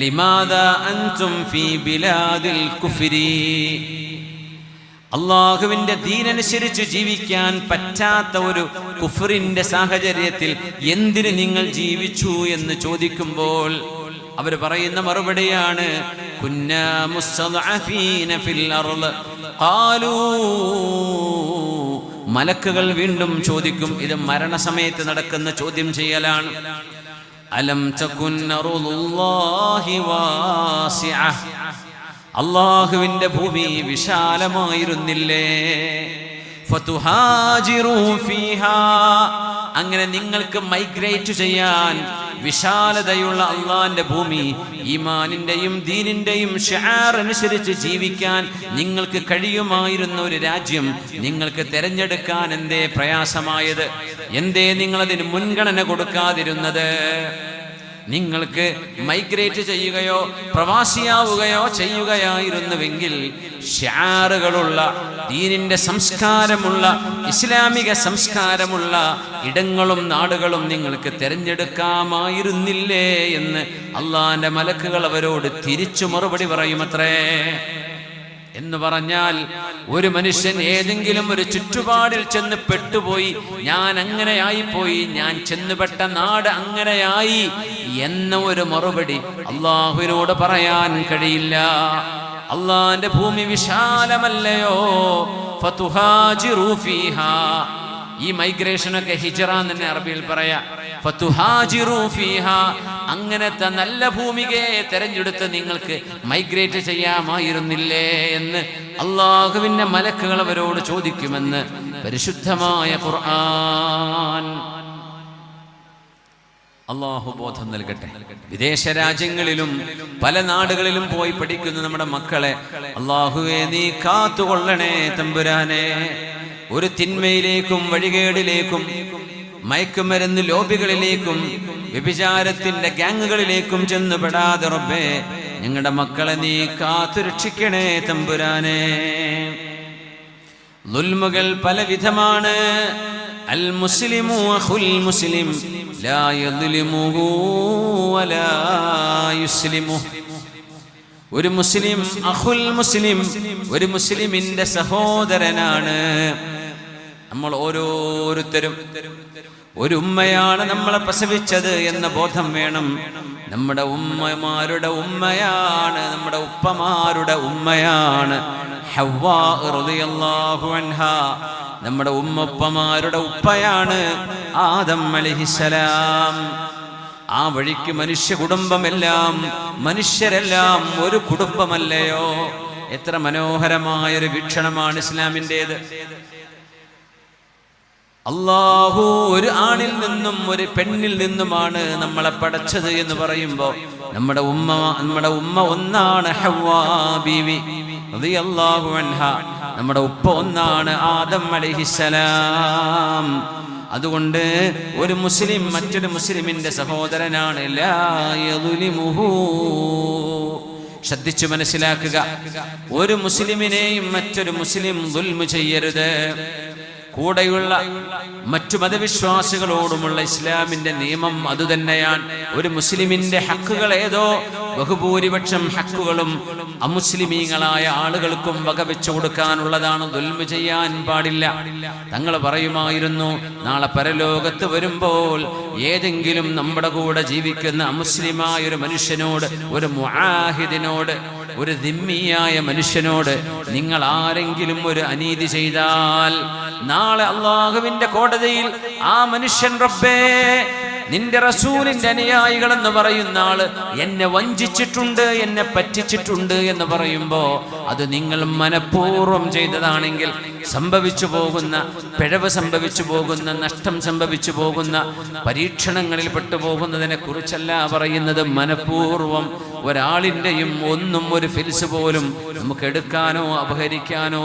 ലിമാദാ അൻതും ഫീ ബിലാദിൽ കുഫ്രി. അള്ളാഹുവിന്റെ ദീനനുസരിച്ച് ജീവിക്കാൻ പറ്റാത്ത ഒരു കുഫറിന്റെ സാഹചര്യത്തിൽ എന്തിന് നിങ്ങൾ ജീവിച്ചു എന്ന് ചോദിക്കുമ്പോൾ അവർ പറയുന്ന മറുപടിയാണ് കുന്നാ മുസ്തദ്അഫീന ഫിൽ അർള് ഖാലൂ. മലക്കുകൾ വീണ്ടും ചോദിക്കും, ഇത് മരണസമയത്ത് നടക്കുന്ന ചോദ്യം ചെയ്യലാണ്. അലം തകുൻ അർളുല്ലാഹി വാസിഅ, അല്ലാഹുവിന്റെ ഭൂമി വിശാലമായിരുന്നില്ലേ? ഫതുഹാജിറൂ ഫീഹാ, അങ്ങനെ നിങ്ങൾക്ക് മൈഗ്രേറ്റ് ചെയ്യാൻ വിശാലതയുള്ള അള്ളാന്റെ ഭൂമി, ഈമാനിന്റെയും ദീനിന്റെയും ഷിആർ അനുസരിച്ച് ജീവിക്കാൻ നിങ്ങൾക്ക് കഴിയുമായിരുന്ന ഒരു രാജ്യം നിങ്ങൾക്ക് തിരഞ്ഞെടുക്കാൻ എന്തേ പ്രയാസമായത്? എന്തേ നിങ്ങളതിന് മുൻഗണന കൊടുക്കാതിരുന്നത്? നിങ്ങൾക്ക് മൈഗ്രേറ്റ് ചെയ്യുകയോ പ്രവാസിയാവുകയോ ചെയ്യുകയായിരുന്നുവെങ്കിൽ ഷിആറുകളുള്ള ദീനിന്റെ സംസ്കാരമുള്ള ഇസ്ലാമിക സംസ്കാരമുള്ള ഇടങ്ങളും നാടുകളും നിങ്ങൾക്ക് തിരഞ്ഞെടുക്കാമായിരുന്നില്ലേ എന്ന് അള്ളാന്റെ മലക്കുകൾ അവരോട് തിരിച്ചു മറുപടി പറയുമത്രേ. എന്ന് പറഞ്ഞാൽ ഒരു മനുഷ്യൻ ഏതെങ്കിലും ഒരു ചുറ്റുപാടിൽ ചെന്ന് പെട്ടുപോയി, ഞാൻ അങ്ങനെയായിപ്പോയി, ഞാൻ ചെന്നുപെട്ട നാട് അങ്ങനെയായി എന്ന ഒരു മറുപടി അള്ളാഹുവിനോട് പറയാൻ കഴിയില്ല. അള്ളാന്റെ ഭൂമി വിശാലമല്ലയോ? ഫതുഹാജിറൂ ഫീഹാ, ഈ മൈഗ്രേഷനൊക്കെ ഹിജ്റ തന്നെ അറബിയിൽ പറയാ. ഫതുഹാജിറൂ ഫീഹാ, അങ്ങനത്തെ നല്ല ഭൂമികയെ തെരഞ്ഞെടുത്ത് നിങ്ങൾക്ക് മൈഗ്രേറ്റ് ചെയ്യാമായിരുന്നില്ലേ എന്ന് അള്ളാഹുവിന്റെ മലക്കുകൾ അവരോട് ചോദിക്കുമെന്ന് പരിശുദ്ധമായ ഖുർആൻ. അള്ളാഹു ബോധം നൽകട്ടെ. വിദേശ രാജ്യങ്ങളിലും പല നാടുകളിലും പോയി പഠിക്കുന്ന നമ്മുടെ മക്കളെ അള്ളാഹുവേ നീ കാത്തുകൊള്ളണേ തമ്പുരാനെ. ഒരു തിന്മയിലേക്കും വഴികേടിലേക്കും മയക്കുമരുന്ന് ലോബികളിലേക്കും വ്യഭിചാരത്തിന്റെ ഗ്യാങ്ങുകളിലേക്കും ചെന്നുപെടാതെ റബ്ബേ ഞങ്ങളുടെ മക്കളെ നീ കാത്തുരക്ഷിക്കണേ തമ്പുരാനെ. ദുൽമുകൾ പലവിധമാണ്. അൽ മുസ്ലിമു അഖുൽ മുസ്ലിം ലാ യദ്ലിമുഹു വലാ യുസ്ലിമുഹു. ഒരു മുസ്ലിം അഖുൽ മുസ്ലിം, ഒരു മുസ്ലിമിന്റെ സഹോദരനാണ്. നമ്മൾ ഓരോരുത്തരും ഒരു ഉമ്മയാണ് നമ്മളെ പ്രസവിച്ചത് എന്ന ബോധം വേണം. നമ്മുടെ ഉമ്മമാരുടെ ഉമ്മയാണ്, നമ്മുടെ ഉപ്പമാരുടെ ഉമ്മയാണ് ഹവ്വാ റളിയല്ലാഹു അൻഹാ. നമ്മുടെ ഉമ്മപ്പമാരുടെ ഉപ്പയാണ് ആദം അലൈഹിസ്സലാം. ആ വഴിക്ക് മനുഷ്യ കുടുംബമെല്ലാം, മനുഷ്യരെല്ലാം ഒരു കുടുംബമല്ലയോ? എത്ര മനോഹരമായൊരു വീക്ഷണമാണ് ഇസ്ലാമിൻ്റെത്. അല്ലാഹു ഒരു ആണിൽ നിന്നും ഒരു പെണ്ണിൽ നിന്നുമാണ് നമ്മളെ പടച്ചത് എന്ന് പറയുമ്പോൾ നമ്മുടെ ഉമ്മ ഒന്നാണ് ഹവ്വാ ബീവി റളിയല്ലാഹു അൻഹാ. നമ്മുടെ ഉപ്പ ഒന്നാണ് ആദം അലൈഹിസ്സലാം. അതുകൊണ്ട് ഒരു മുസ്ലിം മറ്റൊരു മുസ്ലിമിന്റെ സഹോദരനാണ്. ലാ യദ്ലിമുഹു, ശ്രദ്ധിച്ചു മനസ്സിലാക്കുക. ഒരു മുസ്ലിമിനെയും മറ്റൊരു മുസ്ലിം ദുൽമ് ചെയ്യരുത്. കൂടെയുള്ള മറ്റു മതവിശ്വാസികളോടുമുള്ള ഇസ്ലാമിന്റെ നിയമം അതുതന്നെയാണ്. ഒരു മുസ്ലിമിന്റെ ഹക്കുകൾ ഏതോ ബഹുഭൂരിപക്ഷം ഹക്കുകളും അമുസ്ലിമീങ്ങളായ ആളുകൾക്കും വകവെച്ചു കൊടുക്കാനുള്ളതാണ്. ദുൽമ് ചെയ്യാൻ പാടില്ല. തങ്ങൾ പറയുമായിരുന്നു, നാളെ പരലോകത്ത് വരുമ്പോൾ ഏതെങ്കിലും നമ്മുടെ കൂടെ ജീവിക്കുന്ന അമുസ്ലിമായ ഒരു മനുഷ്യനോട്, ഒരു മുആഹിദിനോട്, ഒരു ദിമ്മിയായ മനുഷ്യനോട് നിങ്ങൾ ആരെങ്കിലും ഒരു അനീതി ചെയ്താൽ നാളെ അള്ളാഹുവിന്റെ കോടതിയിൽ ആ മനുഷ്യൻ റബ്ബേ നിന്റെ റസൂലിന്റെ അനുയായികൾ എന്ന് പറയുന്ന ആള് എന്നെ വഞ്ചിച്ചിട്ടുണ്ട്, എന്നെ പറ്റിച്ചിട്ടുണ്ട് എന്ന് പറയുമ്പോ അത് നിങ്ങൾ മനഃപൂർവ്വം ചെയ്തതാണെങ്കിൽ സംഭവിച്ചു പോകുന്ന പിഴവ്, സംഭവിച്ചു പോകുന്ന നഷ്ടം, സംഭവിച്ചു പോകുന്ന പരീക്ഷണങ്ങളിൽ പെട്ടുപോകുന്നതിനെ കുറിച്ചല്ല പറയുന്നത്. മനഃപൂർവ്വം ഒരാളിൻ്റെയും ഒന്നും ഒരു ഫിൽസ് പോലും നമുക്ക് എടുക്കാനോ അപഹരിക്കാനോ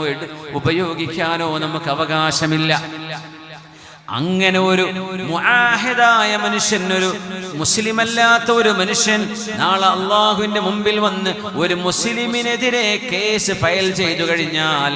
ഉപയോഗിക്കാനോ നമുക്ക് അവകാശമില്ല. അങ്ങനെ ഒരു മുആഹിദായ മനുഷ്യൻ, ഒരു മുസ്ലിമല്ലാത്ത ഒരു മനുഷ്യൻ നാളെ അള്ളാഹുവിന്റെ മുമ്പിൽ വന്ന് ഒരു മുസ്ലിമിനെതിരെ കേസ് ഫയൽ ചെയ്തു കഴിഞ്ഞാൽ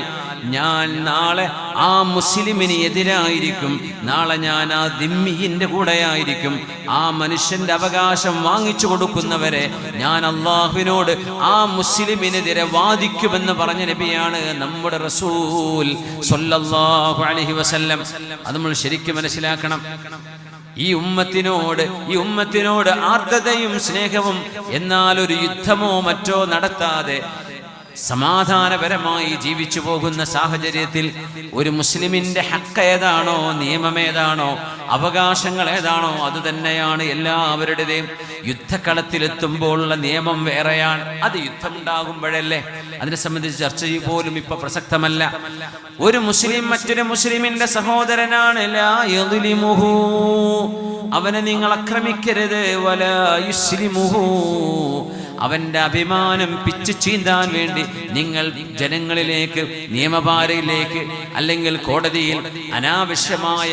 ഞാൻ നാളെ ആ മുസ്ലിമിന് എതിരായിരിക്കും, നാളെ ഞാൻ ആ ദിമ്മിയിന്റെ കൂടെയായിരിക്കും. ആ മനുഷ്യന്റെ അവകാശം വാങ്ങിച്ചു കൊടുക്കുന്നവരെ ഞാൻ അള്ളാഹുവിനോട് ആ മുസ്ലിമിനെതിരെ വാദിക്കുമെന്ന് പറഞ്ഞ നബിയാണ് നമ്മുടെ റസൂൽ സ്വല്ലല്ലാഹു അലൈഹി വസല്ലം. അത് നമ്മൾ ശരിക്കും മനസ്സിലാക്കണം. ഈ ഉമ്മത്തിനോട് ആർദ്രതയും സ്നേഹവും, എന്നാൽ ഒരു യുദ്ധമോ മറ്റോ നടത്താതെ സമാധാനപരമായി ജീവിച്ചു പോകുന്ന സാഹചര്യത്തിൽ ഒരു മുസ്ലിമിന്റെ ഹക്ക് ഏതാണോ, നിയമമേതാണോ, അവകാശങ്ങൾ ഏതാണോ, അത് തന്നെയാണ് എല്ലാവരുടെയും. യുദ്ധക്കളത്തിലെത്തുമ്പോഴുള്ള നിയമം വേറെയാണ്. അത് യുദ്ധമുണ്ടാകുമ്പോഴല്ലേ. അതിനെ സംബന്ധിച്ച് ചർച്ച പോലും ഇപ്പൊ പ്രസക്തമല്ല. ഒരു മുസ്ലിം മറ്റൊരു മുസ്ലിമിന്റെ സഹോദരനാണ്. ലാ യദ്ലിമുഹു, അവനെ നിങ്ങൾ ആക്രമിക്കരുത്. വലാ യുസ്ലിമുഹു, അവന്റെ അഭിമാനം പിച്ചു ചീന്താൻ വേണ്ടി നിങ്ങൾ ജനങ്ങളിലേക്ക്, നിയമപാലയിലേക്ക്, അല്ലെങ്കിൽ കോടതിയിൽ അനാവശ്യമായ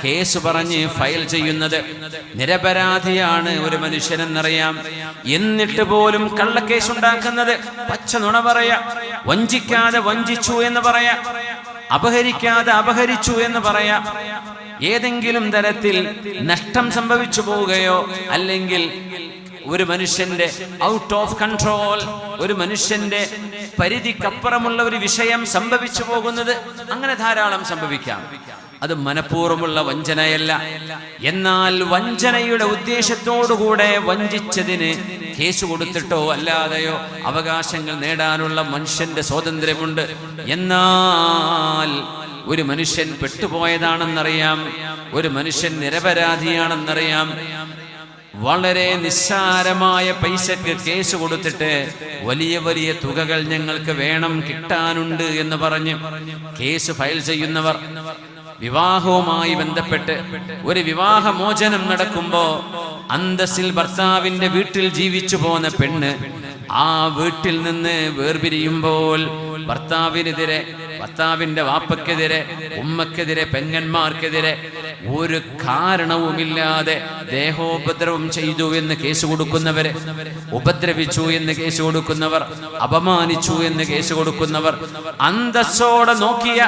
കേസ് പറഞ്ഞ് ഫയൽ ചെയ്യുന്നത്. നിരപരാധിയാണ് ഒരു മനുഷ്യനെന്നറിയാം, എന്നിട്ട് പോലും കള്ളക്കേസ് ഉണ്ടാക്കുന്നത്, പച്ച നുണ പറയാ, വഞ്ചിക്കാതെ വഞ്ചിച്ചു എന്ന് പറയാ, അപഹരിക്കാതെ അപഹരിച്ചു എന്ന് പറയാ, ഏതെങ്കിലും തരത്തിൽ നഷ്ടം സംഭവിച്ചു പോവുകയോ അല്ലെങ്കിൽ ഒരു മനുഷ്യന്റെ ഔട്ട് ഓഫ് കൺട്രോൾ, ഒരു മനുഷ്യന്റെ പരിധിക്കപ്പുറമുള്ള ഒരു വിഷയം സംഭവിച്ചു പോകുന്നത്, അങ്ങനെ ധാരാളം സംഭവിക്കാം. അത് മനഃപൂർവ്വമുള്ള വഞ്ചനയല്ല. എന്നാൽ വഞ്ചനയുടെ ഉദ്ദേശത്തോടുകൂടെ വഞ്ചിച്ചതിന് കേസ് കൊടുത്തിട്ടോ അല്ലാതെയോ അവകാശങ്ങൾ നേടാനുള്ള മനുഷ്യന്റെ സ്വാതന്ത്ര്യമുണ്ട്. എന്നാൽ ഒരു മനുഷ്യൻ പെട്ടുപോയതാണെന്നറിയാം, ഒരു മനുഷ്യൻ നിരപരാധിയാണെന്നറിയാം, വളരെ നിസ്സാരമായ പൈസക്ക് കേസ് കൊടുത്തിട്ട് വലിയ വലിയ തുകകൾ ഞങ്ങൾക്ക് വേണം, കിട്ടാനുണ്ട് എന്ന് പറഞ്ഞ് കേസ് ഫയൽ ചെയ്യുന്നവർ, വിവാഹവുമായി ബന്ധപ്പെട്ട് ഒരു വിവാഹമോചനം നടക്കുമ്പോ അന്തസ്സിൽ ഭർത്താവിന്റെ വീട്ടിൽ ജീവിച്ചു പോന്ന പെണ്ണ് ആ വീട്ടിൽ നിന്ന് വേർപിരിയുമ്പോൾ ഭർത്താവിനെതിരെ, ഭർത്താവിന്റെ വാപ്പക്കെതിരെ, ഉമ്മക്കെതിരെ, പെങ്ങന്മാർക്കെതിരെ ഒരു കാരണവുമില്ലാതെ ദേഹോപദ്രവം ചെയ്തു എന്ന് കേസ് കൊടുക്കുന്നവര്, ഉപദ്രവിച്ചു എന്ന് കേസ് കൊടുക്കുന്നവർ, അപമാനിച്ചു എന്ന് കേസ് കൊടുക്കുന്നവർ, അന്തസ്സോടെ നോക്കിയ,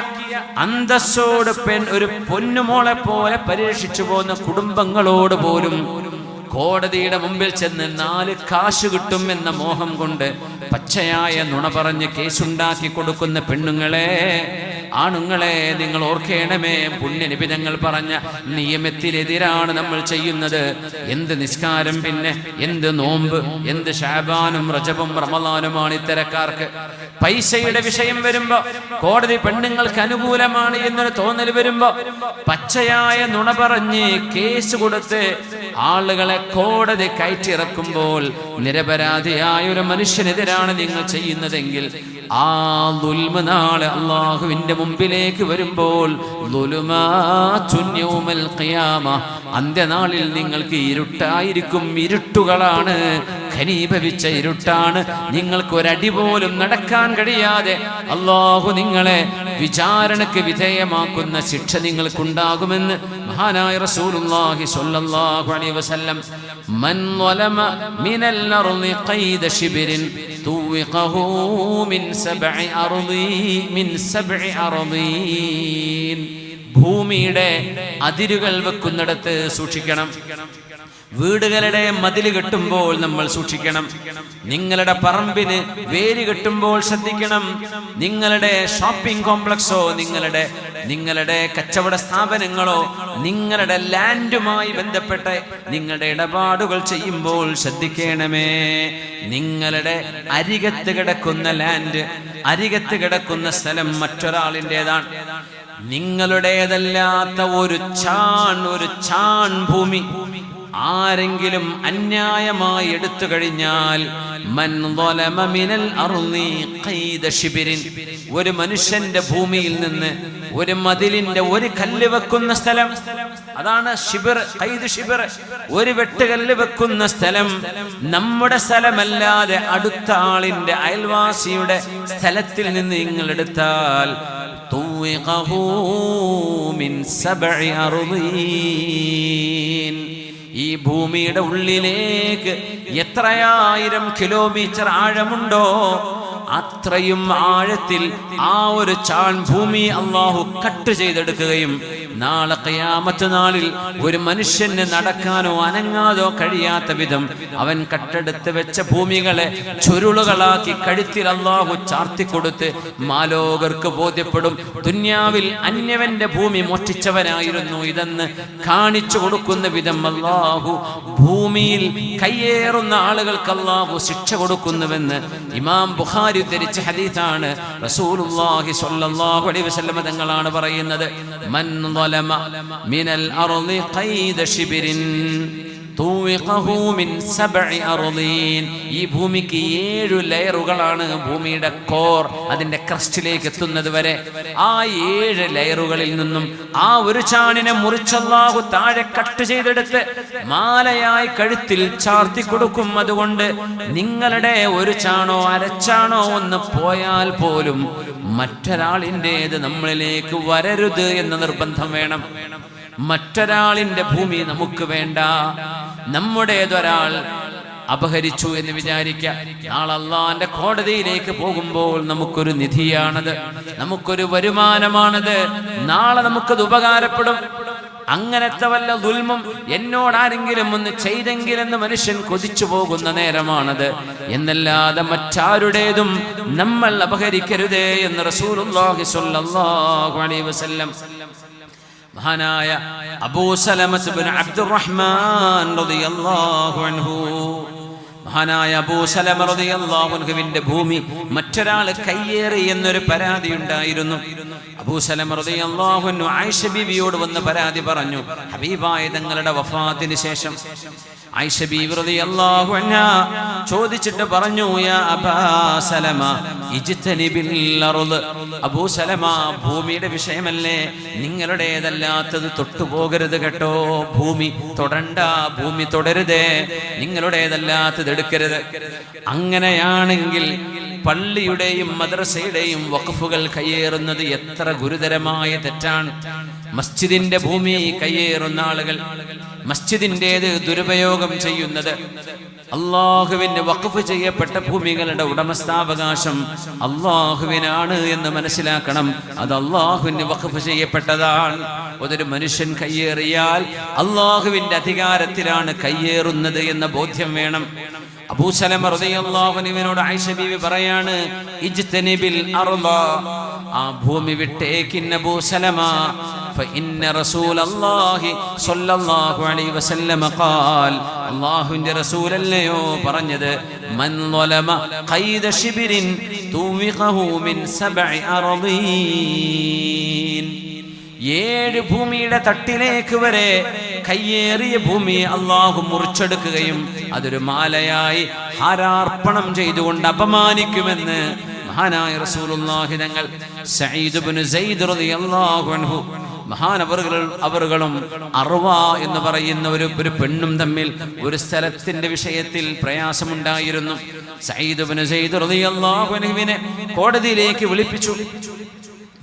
അന്തസ്സോട് ഒരു പൊന്നുമോളെ പോലെ പരിരക്ഷിച്ചു പോകുന്ന കുടുംബങ്ങളോട് പോലും കോടതിയുടെ മുമ്പിൽ ചെന്ന് 4 കാശ് കിട്ടും എന്ന മോഹം കൊണ്ട് പച്ചയായ നുണ പറഞ്ഞ് കേസുണ്ടാക്കി കൊടുക്കുന്ന പെണ്ണുങ്ങളെ, ആണുങ്ങളെ, നിങ്ങൾ ഓർക്കേണമേ, പുണ്യനബി തങ്ങൾ പറഞ്ഞ നിയമത്തിനെതിരാണ് നമ്മൾ ചെയ്യുന്നത്. എന്ത് നിസ്കാരം, പിന്നെ എന്ത് നോമ്പ്, എന്ത് ശഅബാനും റജബും റമളാനുമാണ് ഇത്തരക്കാർക്ക്. പൈസയുടെ വിഷയം വരുമ്പോ, കോടതി പെണ്ണുങ്ങൾക്ക് അനുകൂലമാണ് എന്നൊരു തോന്നൽ വരുമ്പോ പച്ചയായ നുണ പറഞ്ഞ് കേസ് കൊടുത്ത് ആളുകളെ കോടതി കയറ്റിറക്കുമ്പോൾ നിരപരാധിയായ ഒരു മനുഷ്യനെതിരാണ് നിങ്ങൾ ചെയ്യുന്നതെങ്കിൽ ആ ദുൽമ നാളെ അല്ലാഹുവിന്റെ മുമ്പിലേക്ക് വരുമ്പോൾ അന്ത്യനാളിൽ നിങ്ങൾക്ക് ഇരുട്ടായിരിക്കും. ഇരുട്ടുകളാണ്, ഘനീഭവിച്ച ഇരുട്ടാണ്. നിങ്ങൾക്ക് ഒരടി പോലും നടക്കാൻ കഴിയാതെ അല്ലാഹു നിങ്ങളെ വിചാരണയ്ക്ക് വിധേയമാക്കുന്ന ശിക്ഷ നിങ്ങൾക്കുണ്ടാകുമെന്ന് മഹാനായ റസൂലുള്ളാഹി സ്വല്ലല്ലാഹു അലൈഹി വസല്ലം. മൻ ളലമ മിനൽ അർളി ഖൈദ ശിബ്രിൻ തുവിഖഹു മിൻ സബ്ഇ അർളീൻ. ഭൂമിയുടെ അതിരുകൾ വെക്കുന്നിടത്ത് സൂക്ഷിക്കണം. വീടുകളുടെ മതിൽ കെട്ടുമ്പോൾ നമ്മൾ സൂക്ഷിക്കണം. നിങ്ങളുടെ പറമ്പിന് വേര് കെട്ടുമ്പോൾ ശ്രദ്ധിക്കണം. നിങ്ങളുടെ ഷോപ്പിംഗ് കോംപ്ലക്സോ, നിങ്ങളുടെ കച്ചവട സ്ഥാപനങ്ങളോ, നിങ്ങളുടെ ലാൻഡുമായി ബന്ധപ്പെട്ട് നിങ്ങളുടെ ഇടപാടുകൾ ചെയ്യുമ്പോൾ ശ്രദ്ധിക്കണമേ. നിങ്ങളുടെ അരികത്ത് കിടക്കുന്ന ലാൻഡ്, അരികത്ത് കിടക്കുന്ന സ്ഥലം മറ്റൊരാളിൻ്റെതാണ്. നിങ്ങളുടേതല്ലാത്ത ഒരു ചാൺ ഭൂമി ആരെങ്കിലും അന്യായമായി എടുത്തു കഴിഞ്ഞാൽ, മൻ ളലമ മിനൽ അർളി ഖൈദ ശിബ്രിൻ, ഒരു മനുഷ്യന്റെ ഭൂമിയിൽ നിന്ന് ഒരു മതിലിന്റെ ഒരു കല്ല് വെക്കുന്ന സ്ഥലം, അതാണ് ഷിബർ, ഖൈദ് ഷിബർ, ഒരു വെട്ടുകല്ല് വെക്കുന്ന സ്ഥലം. നമ്മുടെ സ്ഥലമല്ലാതെ അടുത്ത ആളിന്റെ, അയൽവാസിയുടെ സ്ഥലത്തിൽ നിന്ന് നിങ്ങൾ എടുത്താൽ തുവിഖഹു മിൻ സബ്ഇ അർളീൻ, ഈ ഭൂമിയുടെ ഉള്ളിലേക്ക് എത്രയായിരം കിലോമീറ്റർ ആഴമുണ്ടോ അത്രയും ആഴത്തിൽ ആ ഒരു ചാൺ ഭൂമി അള്ളാഹു കട്ട് ചെയ്തെടുക്കുകയും നാളെ ഖിയാമത്ത് നാളിൽ ഒരു മനുഷ്യന് നടക്കാനോ അനങ്ങാതോ കഴിയാത്ത വിധം അവൻ കട്ടെടുത്ത് വെച്ച ഭൂമികളെ ചുരുളുകളാക്കി കഴുത്തിൽ അള്ളാഹു ചാർത്തിക്കൊടുത്ത് മാലോകർക്ക് ബോധ്യപ്പെടും ദുന്യാവിൽ അന്യവന്റെ ഭൂമി മോഷ്ടിച്ചവനായിരുന്നു ഇതെന്ന് കാണിച്ചു കൊടുക്കുന്ന വിധം അള്ളാഹു ഭൂമിയിൽ കയ്യേറുന്ന ആളുകൾക്ക് അള്ളാഹു ശിക്ഷ കൊടുക്കുന്നുവെന്ന് ഇമാം ബുഖാരി ഉദ്ധരിച്ച ഹദീസാണ്. റസൂലുള്ളാഹി സ്വല്ലല്ലാഹു അലൈഹി വസല്ലം തങ്ങളാണ് പറയുന്നത്, മൻ ളലമ മിനൽ അർളി ഖൈദ ശിബിരിൻ തൂവിഖഹു മിൻ സബ്ഇ അർളീൻ. ഈ ഭൂമിക്ക് 7 ലെയറുകളാണ്. ഭൂമിയുടെ കോർ അതിന്റെ ക്രസ്റ്റിലേക്ക് എത്തുന്നത് വരെ ആ 7 ലെയറുകളിൽ നിന്നും ആ ഒരു ചാണിനെ മുറിച്ചല്ലാഹു താഴെ കട്ട് ചെയ്തെടുത്ത് മാലയായി കഴുത്തിൽ ചാർത്തി കൊടുക്കും. അതുകൊണ്ട് നിങ്ങളുടെ ഒരു ചാണോ അരച്ചാണോ ഒന്ന് പോയാൽ പോലും മറ്റൊരാളിൻ്റെത് നമ്മളിലേക്ക് വരരുത് എന്ന നിർബന്ധം വേണം. മറ്റൊരാളിന്റെ ഭൂമി നമുക്ക് വേണ്ട. നമ്മുടേതൊരാൾ അപഹരിച്ചു എന്ന് വിചാരിക്കാം, നാളെ അല്ലാഹുവിന്റെ കോടതിയിലേക്ക് പോകുമ്പോൾ നമുക്കൊരു നിധിയാണത്, നമുക്കൊരു വരുമാനമാണത്, നാളെ നമുക്കത് ഉപകാരപ്പെടും. അങ്ങനത്തെ വല്ല ദുൽമും എന്നോടാരെങ്കിലും ഒന്ന് ചെയ്തെങ്കിലെന്ന് മനുഷ്യൻ കൊതിച്ചു പോകുന്ന നേരമാണത്. എന്നല്ലാതെ മറ്റാരുടേതും നമ്മൾ അപഹരിക്കരുതേ എന്ന് റസൂലുള്ളാഹി സ്വല്ലല്ലാഹു അലൈഹി വസല്ലം മഹാനായ അബൂ സലമത്ത് ബിൻ അബ്ദുറഹ്മാൻ റളിയല്ലാഹു അൻഹു, മഹാനായ അബൂ സലമ റളിയല്ലാഹു അൻഹുവിന്റെ ഭൂമി മറ്റൊരാൾ കയ്യേറി എന്നൊരു പരാതി ഉണ്ടായിരുന്നു. അബൂ സലമ റളിയല്ലാഹു അൻഹു ആയിഷ ബീവിയോട് വന്ന് പരാതി പറഞ്ഞു. ഹബീബായ തങ്ങളുടെ വഫാത്തിന് ശേഷം ആയിഷ ബീവി റളിയല്ലാഹു അൻഹാ ചോദിച്ചിട്ട് പറഞ്ഞു, യാ അബാ സലമ ഇജ്തനിബിൽ അർള്. അബൂ സലമ, ഭൂമിയുടെ വിഷയമല്ലേ, നിങ്ങളുടേതല്ലാത്തത് തൊട്ടുപോകരുത് കേട്ടോ. ഭൂമി തൊടണ്ട, ഭൂമി തുടരുതേ, നിങ്ങളുടേതല്ലാത്തത് എടുക്കരുത്. അങ്ങനെയാണെങ്കിൽ പള്ളിയുടെയും മദ്രസയുടെയും വഖഫുകൾ കയ്യേറുന്നത് എത്ര ഗുരുതരമായ തെറ്റാണ്. മസ്ജിദിന്റെ ഭൂമി കയ്യേറുന്ന ആളുകൾ, മസ്ജിദിന്റേത് ദുരുപയോഗം ചെയ്യുന്നത്, അള്ളാഹുവിന്റെ വഖഫ് ചെയ്യപ്പെട്ട ഭൂമികളുടെ ഉടമസ്ഥാവകാശം അള്ളാഹുവിനാണ് എന്ന് മനസ്സിലാക്കണം. അത് അള്ളാഹുവിന് വഖഫ് ചെയ്യപ്പെട്ടതാണ്. അതൊരു മനുഷ്യൻ കയ്യേറിയാൽ അള്ളാഹുവിന്റെ അധികാരത്തിലാണ് കയ്യേറുന്നത് എന്ന ബോധ്യം വേണം. അബൂ സലമ റളിയല്ലാഹു അൻഹുവിനോട് ആയിഷ ബീവി പറയാണ്, ഇജ്തനിബിൽ അർള, ആ ഭൂമി വിട്ടേക്കിൻ അബൂ സലമ. فإن رسول الله صلى الله عليه وسلم قال, അല്ലാഹുവിന്റെ റസൂലല്ലയോ പറഞ്ഞത്, മൻ ളലമ ഖൈദ ശിബിരിൻ തുവിഖഹു മിൻ സബ്ഇ അർളീൻ. 7 ഭൂമിയുടെ തട്ടിലേക്ക് വരെ കയ്യേറിയ ഭൂമി അള്ളാഹു മുറിച്ചെടുക്കുകയും അതൊരു മാലയായി ഹാരാർപ്പണം ചെയ്തുകൊണ്ട് അപമാനിക്കുമെന്ന് മഹാനായ റസൂലുള്ളാഹി തങ്ങൾ. സഈദ് ഇബ്നു സൈദ് റളിയല്ലാഹു അൻഹു അവറുകളും അർവ എന്ന് പറയുന്ന ഒരു പെണ്ണും തമ്മിൽ ഒരു സ്ഥലത്തിന്റെ വിഷയത്തിൽ പ്രയാസമുണ്ടായിരുന്നു. സഈദ് ഇബ്നു സൈദ് റളിയല്ലാഹു അൻഹുവിനെ കോടതിയിലേക്ക് വിളിപ്പിച്ചു.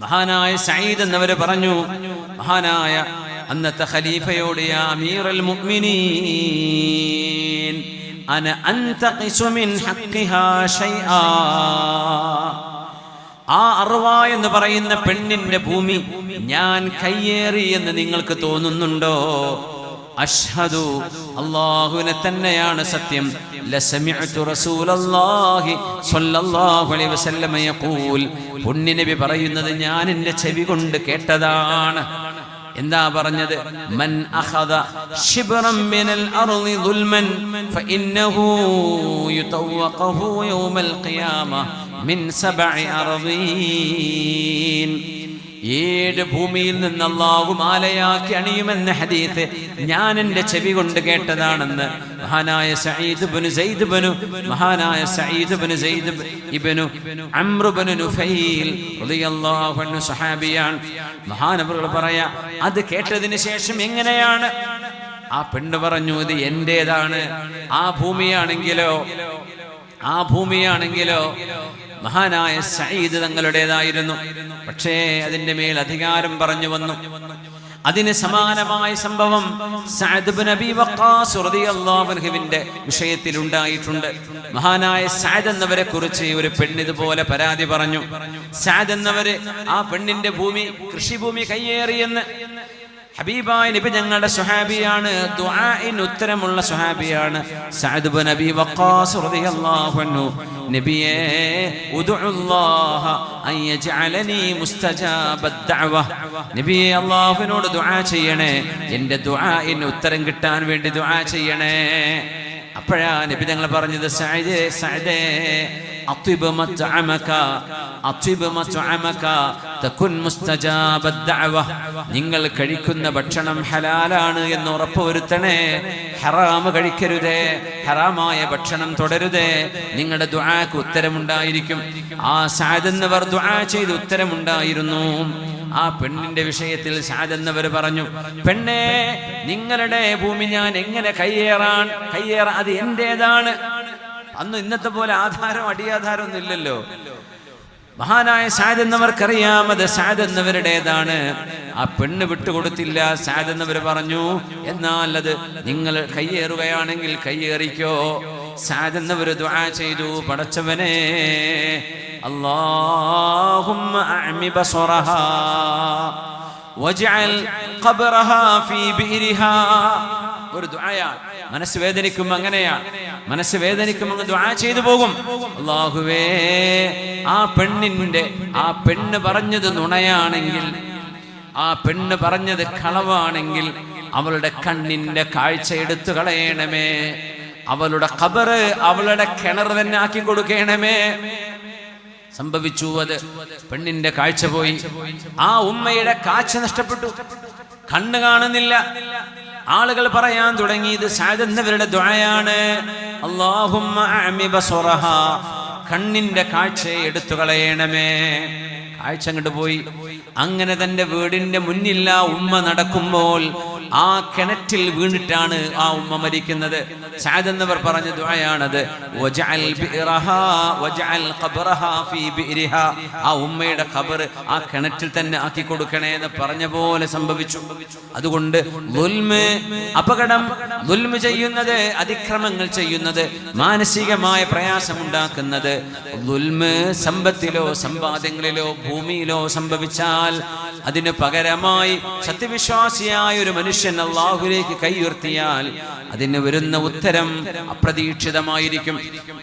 മഹാനായ സഈദ് എന്നവര് പറഞ്ഞു, മഹാനായ അന്നത്തെ ഖലീഫയോട്, യാ അമീറൽ മുഅ്മിനീൻ, അന അൻതഖിസു മിൻ ഹഖ്ഖിഹാ ശൈആ. ആ അർവ എന്ന് പറയുന്ന പെണ്ണിന്റെ ഭൂമി ഞാൻ കയ്യേറി എന്ന് നിങ്ങൾക്ക് തോന്നുന്നുണ്ടോ? അഷ്ഹദു, അല്ലാഹുവിനെ തന്നെയാണ് സത്യം, ലസമിഅതു റസൂലല്ലാഹി സ്വല്ലല്ലാഹു അലൈഹി വസല്ലം യഖൂൽ, പുണ്യ നബി പറയുന്നത് ഞാൻ എൻ്റെ ചെവി കൊണ്ട് കേട്ടതാണ്. എന്താ പറഞ്ഞത്? മൻ അഖദ ശിബ്റൻ മിനൽ അർളി ദുൽമൻ ഫഇന്നഹു യുതവഖഹു യൗമൽ ഖിയാമ മിൻ സബ്ഇ അർളീൻ. 7 ഭൂമിയിൽ നിന്ന് അല്ലാഹു മാലയാക്കി അണിയുമെന്ന ഹദീസ് ഞാൻ എൻ്റെ ചെവി കൊണ്ട് കേട്ടതാണെന്ന് മഹാനായ സഈദ് ഇബ്നു സൈദ് ഇബ്നു അംർ ഇബ്നു നുഫൈൽ റളിയല്ലാഹു അൻഹു സഹാബിയാണ്. മഹാനവറുകൾ പറയാ, അത് കേട്ടതിന് ശേഷം എങ്ങനെയാണ്? ആ പെണ്ണ് പറഞ്ഞു, ഇത് എന്റേതാണ്. ആ ഭൂമിയാണെങ്കിലോ മഹാനായ സഈദ് തങ്ങളുടേതായിരുന്നു. പക്ഷേ അതിന്റെ മേൽ അധികാരം പറഞ്ഞു വന്നു. അതിന് സമാനമായ സംഭവം സഅദ് ഇബ്നു അബീ വഖാസ് റളിയല്ലാഹു അൻഹുവിന്റെ വിഷയത്തിൽ ഉണ്ടായിട്ടുണ്ട്. മഹാനായ സഅദ് എന്നവരെ കുറിച്ച് ഒരു പെണ്ണ് ഇതുപോലെ പരാതി പറഞ്ഞു. സഅദ് എന്നവര് ആ പെണ്ണിന്റെ ഭൂമി, കൃഷിഭൂമി കയ്യേറിയെന്ന്. ഹബീബായ നബി ഞങ്ങളുടെ സ്വഹാബിയാണ്, ദുആഇന് ഉത്തരമുള്ള സ്വഹാബിയാണ് സഅദ് ഇബ്നു അബീ വഖാസ് റളിയല്ലാഹു അൻഹു. നബിയേ ഉദ്ഉല്ലാഹ അൻ യജ്അലനി മുസ്തജാബദ് ദഅവ, നബിയേ അല്ലാഹുവിനോട് ദുആ ചെയ്യണേ, എൻ്റെ ദുആഇന് ഉത്തരം കിട്ടാൻ വേണ്ടി ദുആ ചെയ്യണേ. അപ്പോഴാ നബി ഞങ്ങൾ പറഞ്ഞത്, സഅദേ സഅദേ അത്യിബ് മത്അമക അത്യിബ് മത്അമക തകുൻ മുസ്തജാബദ് ദഅവ, നിങ്ങൾ കഴിക്കുന്ന ഭക്ഷണം ഹലാലാണ് എന്ന് ഉറപ്പുവരുത്തണേ. ഹറാം കഴിക്കരുതേ, ഹറാമായ ഭക്ഷണം തുടരുതേ, നിങ്ങളുടെ ദുആക്ക് ഉത്തരമുണ്ടായിരിക്കും. ആ സഅദ് എന്നവർ ദുആ ചെയ്ത് ഉത്തരമുണ്ടായിരുന്നു. ആ പെണ്ണിന്റെ വിഷയത്തിൽ സഅദ് എന്നവർ പറഞ്ഞു, പെണ്ണേ, നിങ്ങളുടെ ഭൂമി ഞാൻ എങ്ങനെ കയ്യേറാൻ അത് എന്റേതാണ്. അന്ന് ഇന്നത്തെ പോലെ ആധാരം അടിയാധാരം ഒന്നും ഇല്ലല്ലോ. മഹാനായ സഅദ് എന്നവർക്കറിയാം അത് സഅദ് എന്നവരുടേതാണ്. ആ പെണ്ണ് വിട്ടുകൊടുത്തില്ല. സഅദ് എന്നവർ പറഞ്ഞു, എന്നാൽ അത് നിങ്ങൾ കയ്യേറുകയാണെങ്കിൽ കയ്യേറിക്കോ. സഅദ് എന്നവർ ദുആ ചെയ്തു, പടച്ചവനെ അല്ലാഹുമ്മ അഅമി ബസറഹാ വജ്അൽ ഖബ്റഹാ ഫീ ബിരിഹാ. ഒരു ദുആയാണ്. മനസ്സ് വേദനിക്കും, അങ്ങനെയാണ്. മനസ്സ് വേദനിക്കും, അങ്ങ് ദുആ ചെയ്തു പോകും. അല്ലാഹുവേ, ആ പെണ്ണ് പറഞ്ഞത് നുണയാണെങ്കിൽ, ആ പെണ്ണ് പറഞ്ഞത് കളവാണെങ്കിൽ അവളുടെ കണ്ണിന്റെ കാഴ്ച എടുത്തു കളയണമേ. അവളുടെ ഖബറ് അവളുടെ കിണർ തന്നെ ആക്കി കൊടുക്കണമേ. സംഭവിച്ചു. അത് പെണ്ണിന്റെ കാഴ്ച പോയി. ആ ഉമ്മയുടെ കാഴ്ച നഷ്ടപ്പെട്ടു, കണ്ണ് കാണുന്നില്ല. ആളുകൾ പറയാൻ തുടങ്ങി, ഇത് സഅദ് എന്നവരുടെ ദുആയാണ്. അല്ലാഹുമ്മ അഅമി ബസറഹാ, കണ്ണിന്റെ കാഴ്ച എടുത്തു കളയണമേ. കാഴ്ച അങ്ങോട്ട് പോയി. അങ്ങനെ തന്റെ വീടിന്റെ മുന്നിൽ ആ ഉമ്മ നടക്കുമ്പോൾ ആ കിണറ്റിൽ വീണിട്ടാണ് ആ ഉമ്മ മരിക്കുന്നത്. സഅദ് എന്നവർ പറഞ്ഞ ദുആയാണത്. വജഅൽ ബിറഹാ വജഅൽ ഖബ്റഹാ ഫീ ബിരിഹാ, ആ ഉമ്മയുടെ ഖബർ ആ കിണറ്റിൽ തന്നെ ആക്കി കൊടുക്കണേ എന്ന് പറഞ്ഞ പോലെ സംഭവിച്ചു. അതുകൊണ്ട് ദുൽമ്, അപകടം, ദുൽമ് ചെയ്യുന്നത്, അതിക്രമങ്ങൾ ചെയ്യുന്നത്, മാനസികമായ പ്രയാസമുണ്ടാക്കുന്നത്, ദുൽമ് സമ്പത്തിലോ സമ്പാദ്യങ്ങളിലോ ഭൂമിയിലോ സംഭവിച്ചാൽ അതിന് പകരമായി സത്യവിശ്വാസിയായ ഒരു മനുഷ്യൻ അല്ലാഹുവിലേക്ക് കൈ ഉയർത്തിയാൽ അതിന് വരുന്ന ഉത്തരം അപ്രതീക്ഷിതമായിരിക്കും.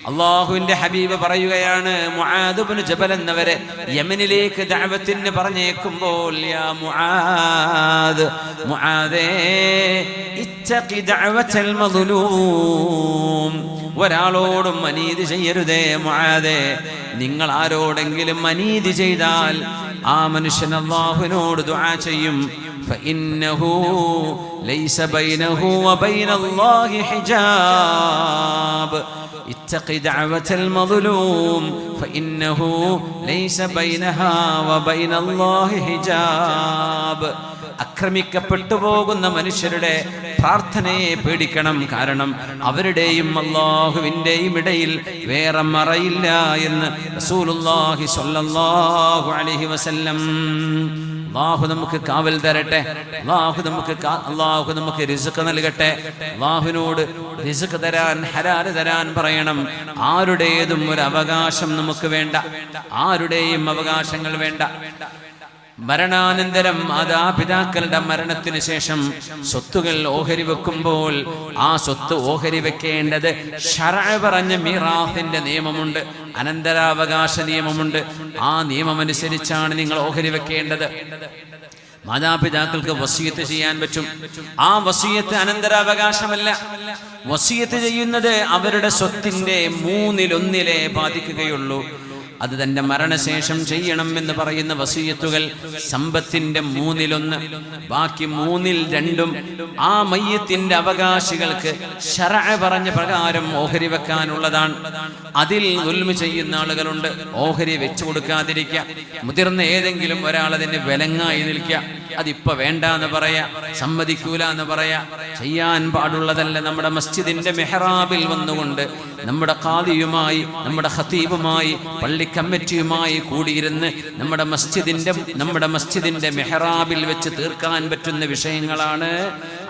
അല്ലാഹുവിന്റെ ഹബീബ് പറയുകയാണ്, മുആദ് ഇബ്നു ജബൽ എന്നവരെ യമനിലേക്ക് ദഅവത്തിന് പറഞ്ഞേക്കുമ്പോൾ, യാ മുആദ്, മുആദേ ഇത്തഖി ദഅവത്തൽ മദ്ലൂം, ഒരാളോടും അനീതി ചെയ്യരുതേ മുആദേ. നിങ്ങൾ ആരോടെങ്കിലും അനീതി ചെയ്താൽ ആ മനുഷ്യൻ അല്ലാഹുവിനോട് ദുആ ചെയ്യും. ഫഇന്നഹു ലൈസ ബൈനഹു വബൈന അല്ലാഹി ഹിജാബ്. ഇത്തഖി ദഅവത്തൽ മദ്ലൂം ഫഇന്നഹു ലൈസ ബൈനഹാ വബൈന അല്ലാഹി ഹിജാബ്. ആക്രമിക്കപ്പെട്ടു പോകുന്ന മനുഷ്യരുടെ പ്രാർത്ഥനയെ പേടിക്കണം. കാരണം അവരുടെയും അല്ലാഹുവിൻ്റെയും ഇടയിൽ വേറെ മറയില്ല എന്ന് റസൂലുള്ളാഹി സ്വല്ലല്ലാഹു അലൈഹി വസല്ലം. അല്ലാഹു നമുക്ക് കാവൽ തരട്ടെ. അല്ലാഹു നമുക്ക് റിസ്ക് നൽകട്ടെ. അല്ലാഹുവിനോട് റിസ്ക് തരാൻ, ഹലാല് തരാൻ പറയണം. ആരുടേതും ഒരു അവകാശം നമുക്ക് വേണ്ട, ആരുടെയും അവകാശങ്ങൾ വേണ്ട. മരണാനന്തരം മാതാപിതാക്കളുടെ മരണത്തിന് ശേഷം സ്വത്തുകൾ ഓഹരി വെക്കുമ്പോൾ ആ സ്വത്ത് ഓഹരി വെക്കേണ്ടത് ശർഅ് പറഞ്ഞ മീറാത്തിന്റെ നിയമമുണ്ട്, അനന്തരാവകാശ നിയമമുണ്ട്. ആ നിയമമനുസരിച്ചാണ് നിങ്ങൾ ഓഹരി വെക്കേണ്ടത്. മാതാപിതാക്കൾക്ക് വസിയത്ത് ചെയ്യാൻ പറ്റും. ആ വസിയത്ത് അനന്തരാവകാശമല്ല. വസിയത്ത് ചെയ്യുന്നത് അവരുടെ സ്വത്തിന്റെ 1/3 ബാധിക്കുകയുള്ളൂ. അത് തന്റെ മരണശേഷം ചെയ്യണം എന്ന് പറയുന്ന വസിയത്തുകൾ സമ്പത്തിന്റെ 1/3, ബാക്കി 2/3 ആ മയ്യത്തിന്റെ അവകാശികൾക്ക് ശർഅ് പറഞ്ഞ പ്രകാരം ഓഹരി വെക്കാനുള്ളതാണ്. അതിൽ ദുൽമ് ചെയ്യുന്ന ആളുകളുണ്ട്. ഓഹരി വെച്ചു കൊടുക്കാതിരിക്കുക, മുതിർന്ന ഏതെങ്കിലും ഒരാൾ അതിന് വിലങ്ങായി നിൽക്കുക. അതിപ്പോ വേണ്ട എന്ന് പറയാ, സമ്മതിക്കൂല എന്ന് പറയാ, ചെയ്യാൻ പാടുള്ളതല്ല. നമ്മുടെ മസ്ജിദിന്റെ മെഹ്റാബിൽ വന്നുകൊണ്ട് നമ്മുടെ ഖാദിയുമായി, നമ്മുടെ ഖതീബുമായി, പള്ളി കമ്മിറ്റിയുമായി കൂടിയിരുന്ന് നമ്മുടെ മസ്ജിദിന്റെ മെഹ്റാബിൽ വെച്ച് തീർക്കാൻ പറ്റുന്ന വിഷയങ്ങളാണ്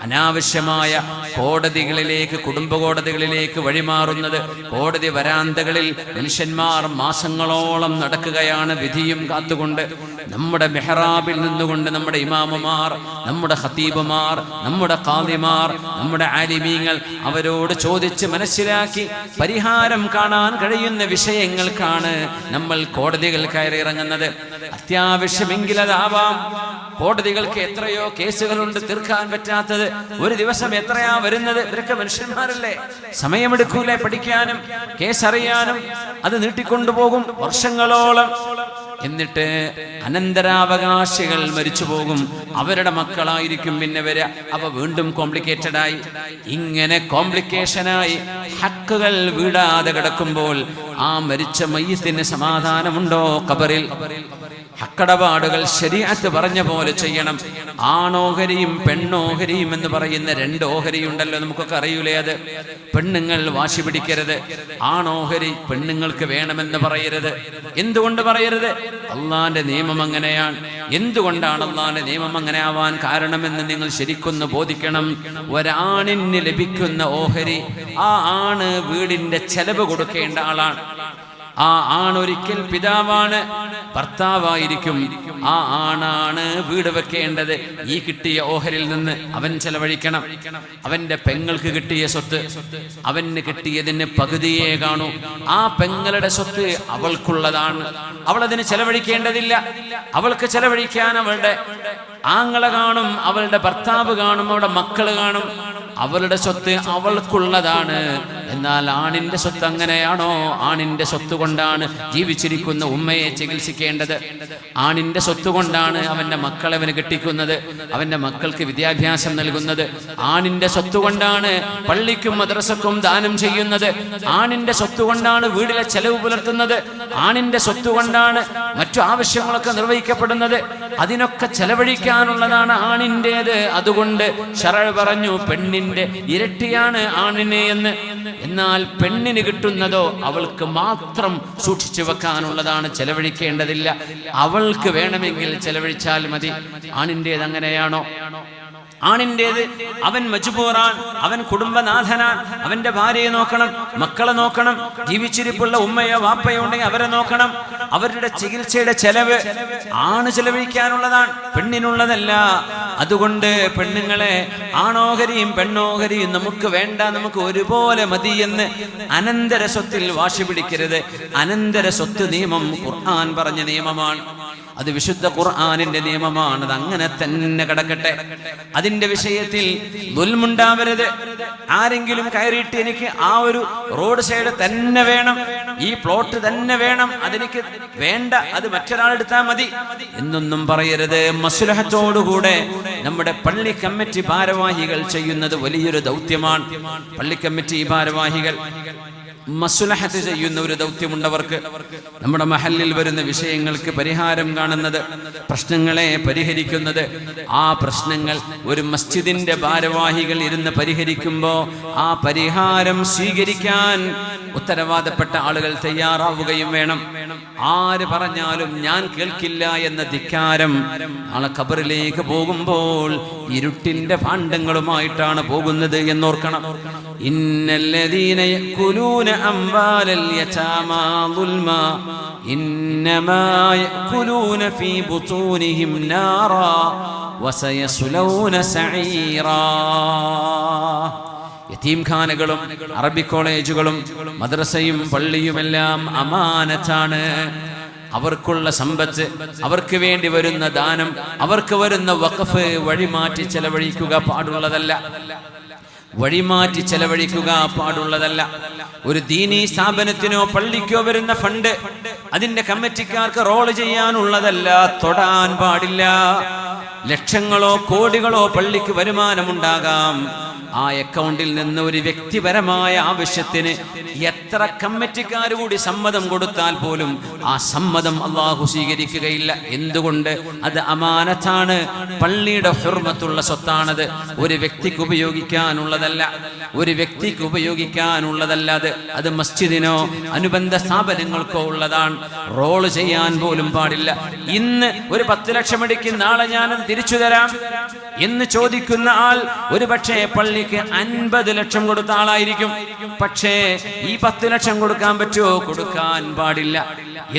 അനാവശ്യമായ കോടതികളിലേക്ക്, കുടുംബ കോടതികളിലേക്ക് വഴിമാറുന്നത്. കോടതി വരാന്തകളിൽ മനുഷ്യന്മാർ മാസങ്ങളോളം നടക്കുകയാണ് വിധിയും കാത്തുകൊണ്ട്. നമ്മുടെ മെഹ്റാബിൽ നിന്നുകൊണ്ട് നമ്മുടെ ഇമാമുമാർ, നമ്മുടെ ഖതീബുമാർ, നമ്മുടെ ഖാദിമാർ, നമ്മുടെ ആലിമീങ്ങൾ അവരോട് ചോദിച്ച് മനസ്സിലാക്കി പരിഹാരം കാണാൻ കഴിയുന്ന വിഷയങ്ങൾക്കാണ് നമ്മൾ കോടതികൾ കയറി ഇറങ്ങുന്നത്. അത്യാവശ്യമെങ്കിൽ അതാവാം. കോടതികൾക്ക് എത്രയോ കേസുകളുണ്ട് തീർക്കാൻ പറ്റാത്തത്. ഒരു ദിവസം എത്രയാ വരുന്നത്? ഇവരൊക്കെ മനുഷ്യന്മാരല്ലേ, സമയമെടുക്കൂലേ പഠിക്കാനും കേസറിയാനും? അത് നീട്ടിക്കൊണ്ടുപോകും വർഷങ്ങളോളം. എന്നിട്ട് അനന്തരാവകാശികൾ മരിച്ചു പോകും, അവരുടെ മക്കളായിരിക്കും പിന്നെ വരിക. അപ്പൊ വീണ്ടും കോംപ്ലിക്കേറ്റഡായി, ഇങ്ങനെ കോംപ്ലിക്കേഷനായി ഹക്കുകൾ വീടാതെ കിടക്കുമ്പോൾ ആ മരിച്ച മയ്യത്തിന് സമാധാനമുണ്ടോ ഖബറിൽ? ഹക്കടപാടുകൾ ശരീഅത്ത് പറഞ്ഞ പോലെ ചെയ്യണം. ആണോഹരിയും പെണ്ണോഹരിയും എന്ന് പറയുന്ന രണ്ട് ഓഹരിയുണ്ടല്ലോ, നമുക്കൊക്കെ അറിയൂലേ അത്? പെണ്ണുങ്ങൾ വാശി പിടിക്കരുത്. ആണോഹരി പെണ്ണുങ്ങൾക്ക് വേണമെന്ന് പറയരുത്. എന്തുകൊണ്ട് പറയരുത്? അള്ളാന്റെ നിയമം അങ്ങനെയാണ്. എന്തുകൊണ്ടാണ് അള്ളാന്റെ നിയമം അങ്ങനെ ആവാൻ കാരണമെന്ന് നിങ്ങൾ ശരിക്കൊന്ന് ബോധിക്കണം. ഒരാണിന് ലഭിക്കുന്ന ഓഹരി, ആ ആണ് വീടിന്റെ ചെലവ് കൊടുക്കേണ്ട ആളാണ്. ആ ആണൊരിക്കൽ പിതാവാണ്, ഭർത്താവായിരിക്കും. ആ ആണാണ് വീട് വെക്കേണ്ടത്. ഈ കിട്ടിയ ഓഹരിൽ നിന്ന് അവൻ ചെലവഴിക്കണം. അവന്റെ പെങ്ങൾക്ക് കിട്ടിയ സ്വത്ത് അവന് കിട്ടിയതിന് പകുതിയെ കാണൂ. ആ പെങ്ങളുടെ സ്വത്ത് അവൾക്കുള്ളതാണ്, അവളതിന് ചെലവഴിക്കേണ്ടതില്ല. അവൾക്ക് ചെലവഴിക്കാൻ അവളുടെ ആങ്ങള കാണും, അവളുടെ ഭർത്താവ് കാണും, അവളുടെ മക്കള് കാണും. അവളുടെ സ്വത്ത് അവൾക്കുള്ളതാണ്. എന്നാൽ ആണിന്റെ സ്വത്ത് അങ്ങനെയാണോ? ആണിന്റെ സ്വത്ത് കൊണ്ടാണ് ജീവിച്ചിരിക്കുന്ന ഉമ്മയെ ചികിത്സിക്കേണ്ടത്. ആണിന്റെ സ്വത്ത് കൊണ്ടാണ് അവന്റെ മക്കളെ അവന് കെട്ടിക്കുന്നത്, അവന്റെ മക്കൾക്ക് വിദ്യാഭ്യാസം നൽകുന്നത്. ആണിന്റെ സ്വത്ത് കൊണ്ടാണ് പള്ളിക്കും മദ്രസക്കും ദാനം ചെയ്യുന്നത്. ആണിന്റെ സ്വത്ത് കൊണ്ടാണ് വീടിലെ ചെലവ് പുലർത്തുന്നത്. ആണിന്റെ സ്വത്ത് കൊണ്ടാണ് മറ്റു ആവശ്യങ്ങളൊക്കെ നിർവഹിക്കപ്പെടുന്നത്. അതിനൊക്കെ ചെലവഴിക്കാനുള്ളതാണ് ആണിൻ്റേത്. അതുകൊണ്ട് ശറഅ് പറഞ്ഞു പെണ്ണിന്റെ ഇരട്ടിയാണ് ആണിനെ എന്ന്. എന്നാൽ പെണ്ണിന് കിട്ടുന്നതോ അവൾക്ക് മാത്രം സൂക്ഷിച്ചു വെക്കാനുള്ളതാണ്, ചെലവഴിക്കേണ്ടതില്ല. അവൾക്ക് വേണമെങ്കിൽ ചെലവഴിച്ചാൽ മതി. ആണിൻ്റേത് അങ്ങനെയാണോ? ആണിൻ്റേത് അവൻ മജ്ബൂറാൻ, അവൻ കുടുംബനാഥനാൻ. അവന്റെ ഭാര്യയെ നോക്കണം, മക്കളെ നോക്കണം, ജീവിച്ചിരിപ്പുള്ള ഉമ്മയോ വാപ്പയോ ഉണ്ടെങ്കിൽ അവരെ നോക്കണം. അവരുടെ ചികിത്സയുടെ ചെലവ് ആണ് ചെലവഴിക്കാനുള്ളതാണ്, പെണ്ണിനുള്ളതല്ല. അതുകൊണ്ട് പെണ്ണുങ്ങളെ, ആണോഹരിയും പെണ്ണോഹരിയും നമുക്ക് വേണ്ട, നമുക്ക് ഒരുപോലെ മതി എന്ന് അനന്തര സ്വത്തിൽ വാശി പിടിക്കരുത്. അനന്തര സ്വത്ത് നിയമം ഖുർആൻ പറഞ്ഞ നിയമമാണ്. അത് വിശുദ്ധ ഖുർആനിന്റെ നിയമമാണ്. അത് അങ്ങനെ തന്നെ കിടക്കട്ടെ. അതിന്റെ വിഷയത്തിൽ ദുൽമുണ്ടാവരുത്. ആരെങ്കിലും കയറിയിട്ട് എനിക്ക് ആ ഒരു റോഡ് സൈഡ് തന്നെ വേണം, ഈ പ്ലോട്ട് തന്നെ വേണം, അതെനിക്ക് വേണ്ട, അത് മറ്റൊരാളെടുത്താൽ മതി എന്നൊന്നും പറയരുത്. മസ്ലഹത്തോടുകൂടെ നമ്മുടെ പള്ളി കമ്മിറ്റി ഭാരവാഹികൾ ചെയ്യുന്നത് വലിയൊരു ദൗത്യമാണ്. പള്ളി കമ്മിറ്റി ഭാരവാഹികൾ മസ്ലഹത്ത് ചെയ്യുന്ന ഒരു ദൗത്യമുണ്ടവർക്ക്. നമ്മുടെ മഹല്ലിൽ വരുന്ന വിഷയങ്ങൾക്ക് പരിഹാരം കാണുന്നത്, പ്രശ്നങ്ങളെ പരിഹരിക്കുന്നത്. ആ പ്രശ്നങ്ങൾ ഒരു മസ്ജിദിന്റെ ഭാരവാഹികൾ ഇരുന്ന് പരിഹരിക്കുമ്പോൾ ആ പരിഹാരം സ്വീകരിക്കാൻ ഉത്തരവാദപ്പെട്ട ആളുകൾ തയ്യാറാവുകയും വേണം. ആര് പറഞ്ഞാലും ഞാൻ കേൾക്കില്ല എന്ന ധിക്കാരം നാളെ ഖബറിലേക്ക് പോകുമ്പോൾ ഇരുട്ടിന്റെ ഭാണ്ഡങ്ങളുമായിട്ടാണ് പോകുന്നത് എന്നോർക്കണം. ഇന്നല്ലദീന യഅകുലൂന അംവാലൽ യതാമാ ദുൽമാ ഇന്നമാ യഅകുലൂന ഫീ ബുതൂനിഹിം നാറാ വസയസ്ലൗന സഈറാ. യതീംഖാനകളും അറബി കോളേജുകളും മദ്രസയും പള്ളിയുമെല്ലാം അമാനത്താണ്. അവർക്കുള്ള സമ്പത്ത്, അവർക്ക് വേണ്ടി വരുന്ന ദാനം, അവർക്ക് വരുന്ന വഖഫ് വഴിമാറ്റി ചെലവഴിക്കുക പാടുള്ളതല്ല. വഴിമാറ്റി ചെലവഴിക്കുക പാടുള്ളതല്ല. ഒരു ദീനീ സ്ഥാപനത്തിനോ പള്ളിക്കോ വരുന്ന ഫണ്ട് അതിന്റെ കമ്മിറ്റിക്കാർക്ക് റോൾ ചെയ്യാനുള്ളതല്ല, തൊടാൻ പാടില്ല. ലക്ഷങ്ങളോ കോടികളോ പള്ളിക്ക് വരുമാനമുണ്ടാകാം. ആ അക്കൗണ്ടിൽ നിന്ന് ഒരു വ്യക്തിപരമായ ആവശ്യത്തിന് എത്ര കമ്മിറ്റിക്കാർ കൂടി സമ്മതം കൊടുത്താൽ പോലും ആ സമ്മതം അള്ളാഹു സ്വീകരിക്കുകയില്ല. എന്തുകൊണ്ട്? അത് അമാനത്താണ്, പള്ളിയുടെ ഹുർമത്തുള്ള സ്വത്താണത്. ഒരു വ്യക്തിക്ക് ഉപയോഗിക്കാനുള്ളതല്ല, ഒരു വ്യക്തിക്ക് ഉപയോഗിക്കാനുള്ളതല്ല. അത് മസ്ജിദിനോ അനുബന്ധ സ്ഥാപനങ്ങൾക്കോ ഉള്ളതാണ്. റോള് ചെയ്യാൻ പോലും പാടില്ല. ഇന്ന് ഒരു 10 ലക്ഷം അടിക്കും, നാളെ ഞാനത് തിരിച്ചു തരാം എന്ന് ചോദിക്കുന്ന ആൾ ഒരു പക്ഷേ പള്ളിക്ക് 50 ലക്ഷം കൊടുത്ത ആളായിരിക്കും. പക്ഷേ ഈ 10 ലക്ഷം കൊടുക്കാൻ പറ്റുമോ? കൊടുക്കാൻ പാടില്ല.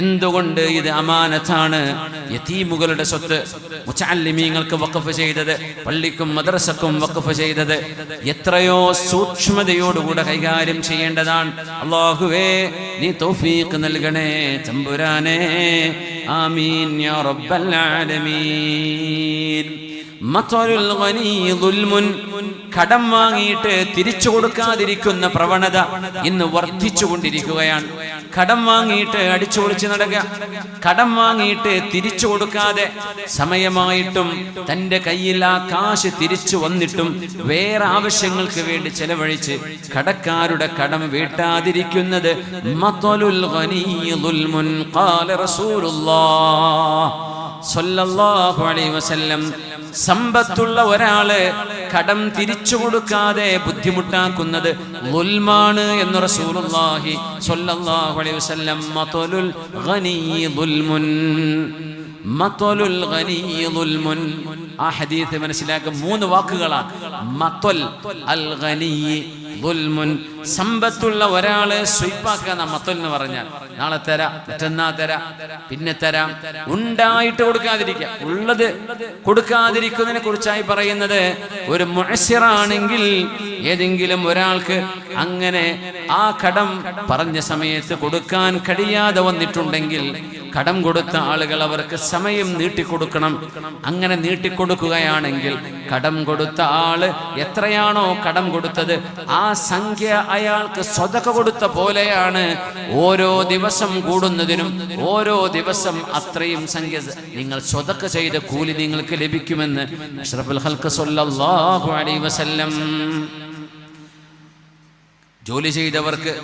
എന്തുകൊണ്ട്? ഇത് അമാനത്താണ്, യതീമുകളുടെ സ്വത്ത്. മുതഅല്ലിമീങ്ങൾക്ക് വഖഫ് ചെയ്തത്, പള്ളിക്കും മദ്രസക്കും വഖഫ് ചെയ്തത് എത്രയോ സൂക്ഷ്മതയോടുകൂടെ കൈകാര്യം ചെയ്യേണ്ടതാണ്. അല്ലാഹുവേ, നീ തൗഫീഖ് നൽകണേ തമ്പുരാനേ. ആമീൻ യാ റബ്ബൽ ആലമീൻ. മത്വലുൽ ഗനീ ദുൽമുൻ, കടം വാങ്ങിയിട്ട് തിരിച്ചു കൊടുക്കാതിരിക്കുന്ന പ്രവണത ഇന്ന് വർദ്ധിച്ചുകൊണ്ടിരിക്കുകയാണ്. കടം വാങ്ങിയിട്ട് അടിച്ചു പൊളിച്ച് നടക്കുക, കടം വാങ്ങിയിട്ട് തിരിച്ചു കൊടുക്കാതെ സമയമായിട്ടും തന്റെ കയ്യിൽ ആ കാശ് തിരിച്ചു വന്നിട്ടും വേറെ ആവശ്യങ്ങൾക്ക് വേണ്ടി ചെലവഴിച്ച് കടക്കാരുടെ കടം വീട്ടാതിരിക്കുന്നത് മത്വലുൽ ഗനീ ദുൽമുൻ. ഖാല റസൂലുള്ളാഹ് സ്വല്ലല്ലാഹു അലൈഹി വസല്ലം, സമ്പത്തുള്ള ഒരാള് കടം തിരിച്ചു കൊടുക്കാതെ ബുദ്ധിമുട്ടാക്കുന്നത് ദുൽമാണ് എന്ന് റസൂലുള്ളാഹി സ്വല്ലല്ലാഹു അലൈഹി വസല്ലം. മത്വലുൽ ഗനീ ദുൽമുൻ, മത്വലുൽ ഗനീ ദുൽമുൻ. ആ ഹദീസ് മനസ്സിലാക്കുക 3 വാക്കുകളാണ്. മത്വൽ അൽ ഗനീ ദുൽമുൻ, സമ്പത്തുള്ള ഒരാള് സ്വൈപ്പാക്കുക. മത്വൽ എന്ന് പറഞ്ഞാൽ നാളെ തരാം, മറ്റന്നാ തരാം, പിന്നെ തരാം. ഉണ്ടായിട്ട് കൊടുക്കാതിരിക്കുക, ഉള്ളത് കൊടുക്കാതിരിക്കുന്നതിനെ കുറിച്ചായി പറയുന്നത്. ഒരു മുഅസ്സിറാണെങ്കിൽ, ഏതെങ്കിലും ഒരാൾക്ക് അങ്ങനെ ആ കടം പറഞ്ഞ സമയത്ത് കൊടുക്കാൻ കഴിയാതെ വന്നിട്ടുണ്ടെങ്കിൽ കടം കൊടുത്ത ആളുകൾ അവർക്ക് സമയം നീട്ടിക്കൊടുക്കണം. അങ്ങനെ നീട്ടിക്കൊടുക്കുകയാണെങ്കിൽ കടം കൊടുത്ത ആള് എത്രയാണോ കടം കൊടുത്തത് ആ സംഖ്യ അയാൾക്ക് സ്വതക്ക കൊടുത്ത പോലെയാണ്. ഓരോ ദിവസം കൂടുന്നതിനും ഓരോ ദിവസം അത്രയും സംഖ്യ നിങ്ങൾ സ്വതക്ക ചെയ്ത കൂലി നിങ്ങൾക്ക് ലഭിക്കുമെന്ന് അഷ്റഫുൽ ഖൽഖ് സ്വല്ലല്ലാഹു അലൈഹി വസല്ലം. ജോലി ചെയ്തവർക്ക്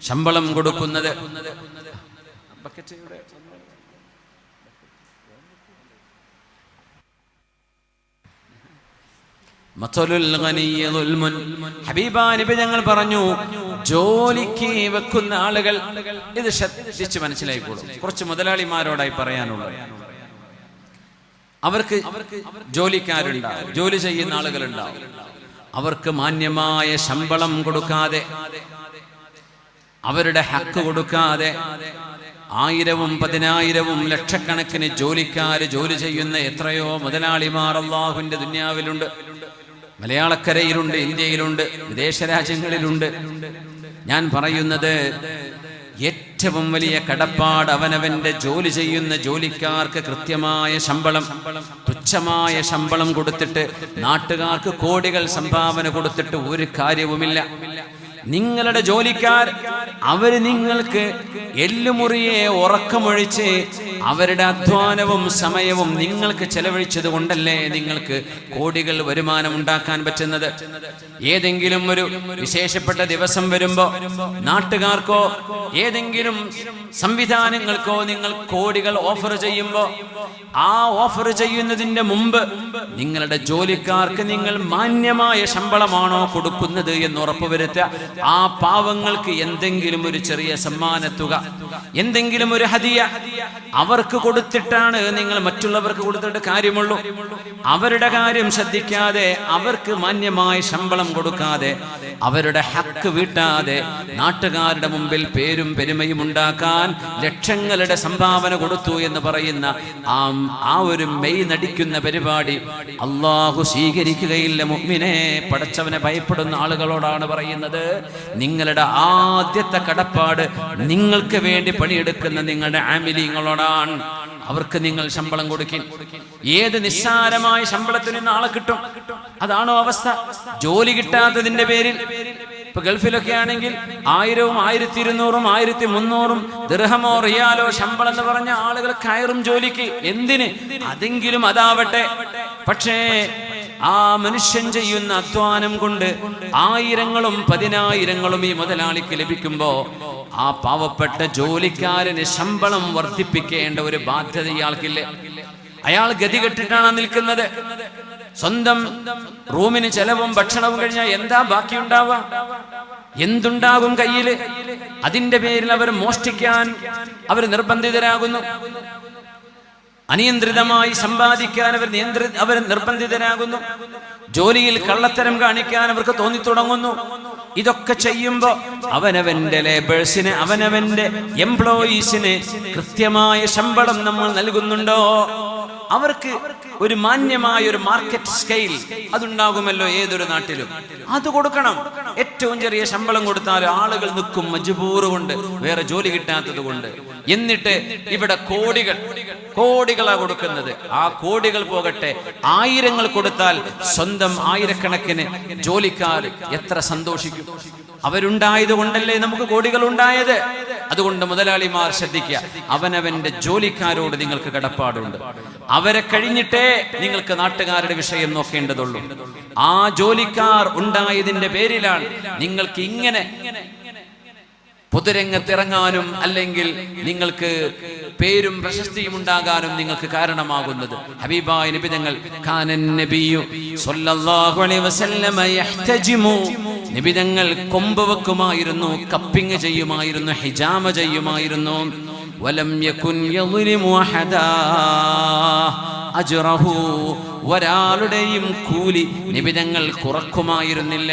ശമ്പളം കൊടുക്കുന്നത് ഹബീബാനബി ഞങ്ങൾ പറഞ്ഞു, ജോലിക്ക് വെക്കുന്ന ആളുകൾ ഇത് ശ്രദ്ധിച്ച് മനസ്സിലായിക്കോളും. കുറച്ച് മുതലാളിമാരോടായി പറയാനുള്ളത്, അവർക്ക് ജോലിക്കാരുണ്ടാവും, ജോലി ചെയ്യുന്ന ആളുകളുണ്ടാവും. അവർക്ക് മാന്യമായ ശമ്പളം കൊടുക്കാതെ, അവരുടെ ഹക്ക് കൊടുക്കാതെ 1000-ഉം 10,000-ഉം ലക്ഷക്കണക്കിന് ജോലിക്കാര് ജോലി ചെയ്യുന്ന എത്രയോ മുതലാളിമാർ അല്ലാഹുവിന്റെ ദുനിയാവിലുണ്ട്. മലയാളക്കരയിലുണ്ട്, ഇന്ത്യയിലുണ്ട്, വിദേശ രാജ്യങ്ങളിലുണ്ട്. ഞാൻ പറയുന്നത്, ഏറ്റവും വലിയ കടപ്പാട് അവനവന്റെ ജോലി ചെയ്യുന്ന ജോലിക്കാർക്ക് കൃത്യമായ ശമ്പളം, തുച്ഛമായ ശമ്പളം കൊടുത്തിട്ട് നാട്ടുകാർക്ക് കോടികൾ സംഭാവന കൊടുത്തിട്ട് ഒരു കാര്യവുമില്ല. നിങ്ങളുടെ ജോലിക്കാർ അവര് നിങ്ങൾക്ക് എല്ലുമുറിയെ ഉറക്കമൊഴിച്ച് അവരുടെ അധ്വാനവും സമയവും നിങ്ങൾക്ക് ചെലവഴിച്ചത് കൊണ്ടല്ലേ നിങ്ങൾക്ക് കോടികൾ വരുമാനം ഉണ്ടാക്കാൻ പറ്റുന്നത്. ഏതെങ്കിലും ഒരു വിശേഷപ്പെട്ട ദിവസം വരുമ്പോ നാട്ടുകാർക്കോ ഏതെങ്കിലും സംവിധാനങ്ങൾക്കോ നിങ്ങൾ കോടികൾ ഓഫർ ചെയ്യുമ്പോ ആ ഓഫർ ചെയ്യുന്നതിന്റെ മുമ്പ് നിങ്ങളുടെ ജോലിക്കാർക്ക് നിങ്ങൾ മാന്യമായ ശമ്പളമാണോ കൊടുക്കുന്നത് എന്ന് ഉറപ്പുവരുത്തുക. ആ പാവങ്ങൾക്ക് എന്തെങ്കിലും ഒരു ചെറിയ സമ്മാനത്തുക, എന്തെങ്കിലും ഒരു ഹദിയ അവർക്ക് കൊടുത്തിട്ടാണ് നിങ്ങൾ മറ്റുള്ളവർക്ക് കൊടുത്തിട്ട് കാര്യമുള്ളൂ. അവരുടെ കാര്യം ശ്രദ്ധിക്കാതെ, അവർക്ക് മാന്യമായ ശമ്പളം കൊടുക്കാതെ, അവരുടെ ഹക്ക് വീട്ടാതെ നാട്ടുകാരുടെ മുമ്പിൽ പേരും പെരുമയും ഉണ്ടാക്കാൻ ലക്ഷങ്ങളുടെ സംഭാവന കൊടുത്തു എന്ന് പറയുന്ന ആ ഒരു മെയ് നടിക്കുന്ന പരിപാടി അല്ലാഹു സ്വീകരിക്കുകയില്ല. മുഅ്മിനേ, പടച്ചവനെ ഭയപ്പെടുന്ന ആളുകളോടാണ് പറയുന്നത്. നിങ്ങളുടെ ആദ്യത്തെ കടപ്പാട് നിങ്ങൾക്ക് വേണ്ടി പണിയെടുക്കുന്ന നിങ്ങളുടെ ആമിലീങ്ങളോടാണ്. അവർക്ക് നിങ്ങൾ ശമ്പളം കൊടുക്കും. ഏത് നിസ്സാരമായ ശമ്പളത്തിന് നാളെ കിട്ടും. അതാണോ അവസ്ഥ? ജോലി കിട്ടാത്തതിന്റെ പേരിൽ ഇപ്പൊ ഗൾഫിലൊക്കെ ആണെങ്കിൽ 1000, 1200, 1300 ദിർഹമോ റിയാലോ ശമ്പളം എന്ന് പറഞ്ഞ ആളുകൾ കയറും ജോലിക്ക്. എന്തിന്? അതെങ്കിലും അതാവട്ടെ. പക്ഷേ ആ മനുഷ്യൻ ചെയ്യുന്ന അധ്വാനം കൊണ്ട് 1000ങ്ങളും 10000ങ്ങളും ഈ മുതലാളിക്ക് ലഭിക്കുമ്പോ ആ പാവപ്പെട്ട ജോലിക്കാരന് ശമ്പളം വർദ്ധിപ്പിക്കേണ്ട ഒരു ബാധ്യത ഇയാൾക്കില്ലേ? അയാൾ ഗതികെട്ടിട്ടാണ് നിൽക്കുന്നത്. സ്വന്തം റൂമിന് ചെലവും ഭക്ഷണവും കഴിഞ്ഞാൽ എന്താ ബാക്കിയുണ്ടാവുക? എന്തുണ്ടാകും കയ്യില്? അതിന്റെ പേരിൽ അവർ മോഷ്ടിക്കാൻ അവർ നിർബന്ധിതരാകുന്നു. അനിയന്ത്രിതമായി സമ്പാദിക്കാൻ അവർ നിർബന്ധിതരാകുന്നു. ജോലിയിൽ കള്ളത്തരം കാണിക്കാൻ അവർക്ക് തോന്നിത്തുടങ്ങുന്നു. ഇതൊക്കെ ചെയ്യുമ്പോ അവനവന്റെ ലേബേഴ്സിന്, അവനവന്റെ എംപ്ലോയീസിന് കൃത്യമായ ശമ്പളം നമ്മൾ നൽകുന്നുണ്ടോ? അവർക്ക് ഒരു മാന്യമായ ഒരു മാർക്കറ്റ് സ്കെയിൽ അതുണ്ടാകുമല്ലോ ഏതൊരു നാട്ടിലും. അത് കൊടുക്കണം. ഏറ്റവും ചെറിയ ശമ്പളം കൊടുത്താൽ ആളുകൾ നിൽക്കും, മജ്ബൂറ് കൊണ്ട്, വേറെ ജോലി കിട്ടാത്തത് കൊണ്ട്. എന്നിട്ട് ഇവിടെ കോടികളാ കൊടുക്കുന്നത്. ആ കോടികൾ പോകട്ടെ, 1000ങ്ങൾ കൊടുത്താൽ സ്വന്തം 1000കണക്കിന് ജോലിക്കാർ എത്ര സന്തോഷിക്കും. അവരുണ്ടായത് കൊണ്ടല്ലേ നമുക്ക് കോടികൾ ഉണ്ടായത്. അതുകൊണ്ട് മുതലാളിമാർ ശ്രദ്ധിക്കുക, അവനവന്റെ ജോലിക്കാരോട് നിങ്ങൾക്ക് കടപ്പാടുണ്ട്. അവരെ കഴിഞ്ഞിട്ടേ നിങ്ങൾക്ക് നാട്ടുകാരുടെ വിഷയം നോക്കേണ്ടതുള്ളൂ. ആ ജോലിക്കാർ ഉണ്ടായതിന്റെ പേരിലാണ് നിങ്ങൾക്ക് ഇങ്ങനെ പൊതുരംഗത്തിറങ്ങാനും അല്ലെങ്കിൽ നിങ്ങൾക്ക് പേരും പ്രശസ്തിയും ഉണ്ടാകാനും നിങ്ങൾക്ക് കാരണമാകുന്നത്. ഹബീബായ നബി തങ്ങൾ കാനൻ നബിയു സ്വല്ലല്ലാഹു അലൈഹി വസല്ലമ യഹ്തജിമു, നബി തങ്ങൾ കൊമ്പ് വെക്കുമായിരുന്നു, കപ്പിംഗ് ചെയ്യുമായിരുന്നു, ഹിജാമ ചെയ്യുമായിരുന്നു. വലം യകുൻ യളിമു അഹദാ അജ്റഹു, ഒരാളുടെയും കൂലി നബി തങ്ങൾ കുറക്കുമായിരുന്നില്ല.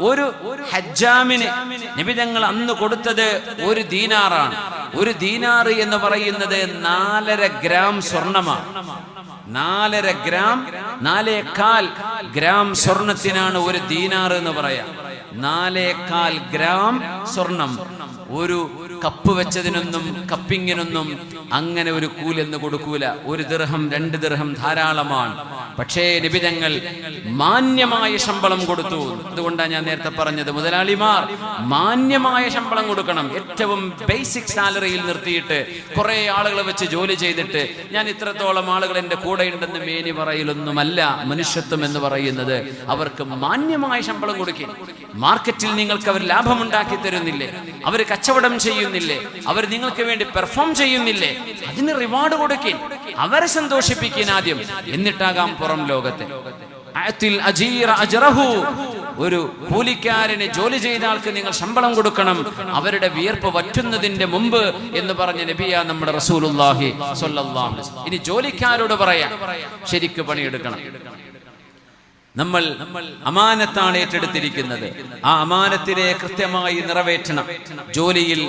ഒരു ഹജ്ജാമിന് നബി തങ്ങൾ അന്ന് കൊടുത്തത് 1 ദീനാറാണ്. 1 ദീനാർ എന്ന് പറയുന്നത് 4.5 ഗ്രാം സ്വർണമാണ്. 4.25 ഗ്രാം സ്വർണത്തിനാണ് 1 ദീനാർ എന്ന് പറയാം. 4.25 ഗ്രാം സ്വർണം. ഒരു കപ്പ് വെച്ചതിനൊന്നും കപ്പിങ്ങിനൊന്നും അങ്ങനെ ഒരു കൂലെന്ന് കൊടുക്കൂല. 1 ദിർഹം 2 ദിർഹം ധാരാളമാണ്. പക്ഷേ നബി തങ്ങൾ മാന്യമായ ശമ്പളം കൊടുത്തു. അതുകൊണ്ടാണ് ഞാൻ നേരത്തെ പറഞ്ഞത്, മുതലാളിമാർ മാന്യമായ ശമ്പളം കൊടുക്കണം. ഏറ്റവും ബേസിക് സാലറിയിൽ നിർത്തിയിട്ട് കുറെ ആളുകളെ വെച്ച് ജോലി ചെയ്തിട്ട് ഞാൻ ഇത്രത്തോളം ആളുകൾ എൻ്റെ കൂടെ ഉണ്ടെന്ന് മേനി പറയലൊന്നുമല്ല മനുഷ്യത്വം എന്ന് പറയുന്നത്. അവർക്ക് മാന്യമായ ശമ്പളം കൊടുക്കും. മാർക്കറ്റിൽ നിങ്ങൾക്ക് അവർ ലാഭമുണ്ടാക്കി തരുന്നില്ലേ? അവർ കച്ചവടം ചെയ്യുന്നില്ലേ? അവർ നിങ്ങൾക്ക് വേണ്ടി പെർഫോം ചെയ്യുന്നില്ലേ? അതിന് റിവാർഡ് കൊടുക്കും. അവരെ സന്തോഷിപ്പിക്കാൻ ആദ്യം, എന്നിട്ടാകാം പുറം ലോകത്തെ. ഒരു കൂലിക്കാരന്, ജോലി ചെയ്ത ആൾക്ക് നിങ്ങൾ ശമ്പളം കൊടുക്കണം, അവരുടെ വിയർപ്പ് വറ്റുന്നതിന്റെ മുമ്പ് എന്ന് പറഞ്ഞ നബിയാ നമ്മുടെ റസൂലുള്ളാഹി സ്വല്ലല്ലാഹു അലൈഹി വസല്ലം. ഇനി ജോലിക്കാരോട് പറയാം, ശരിക്ക് പണിയെടുക്കണം. നമ്മൾ അമാനത്താണ് ഏറ്റെടുത്തിരിക്കുന്നത്. ആ അമാനത്തിനെ കൃത്യമായി നിറവേറ്റണം. ജോലിയിൽ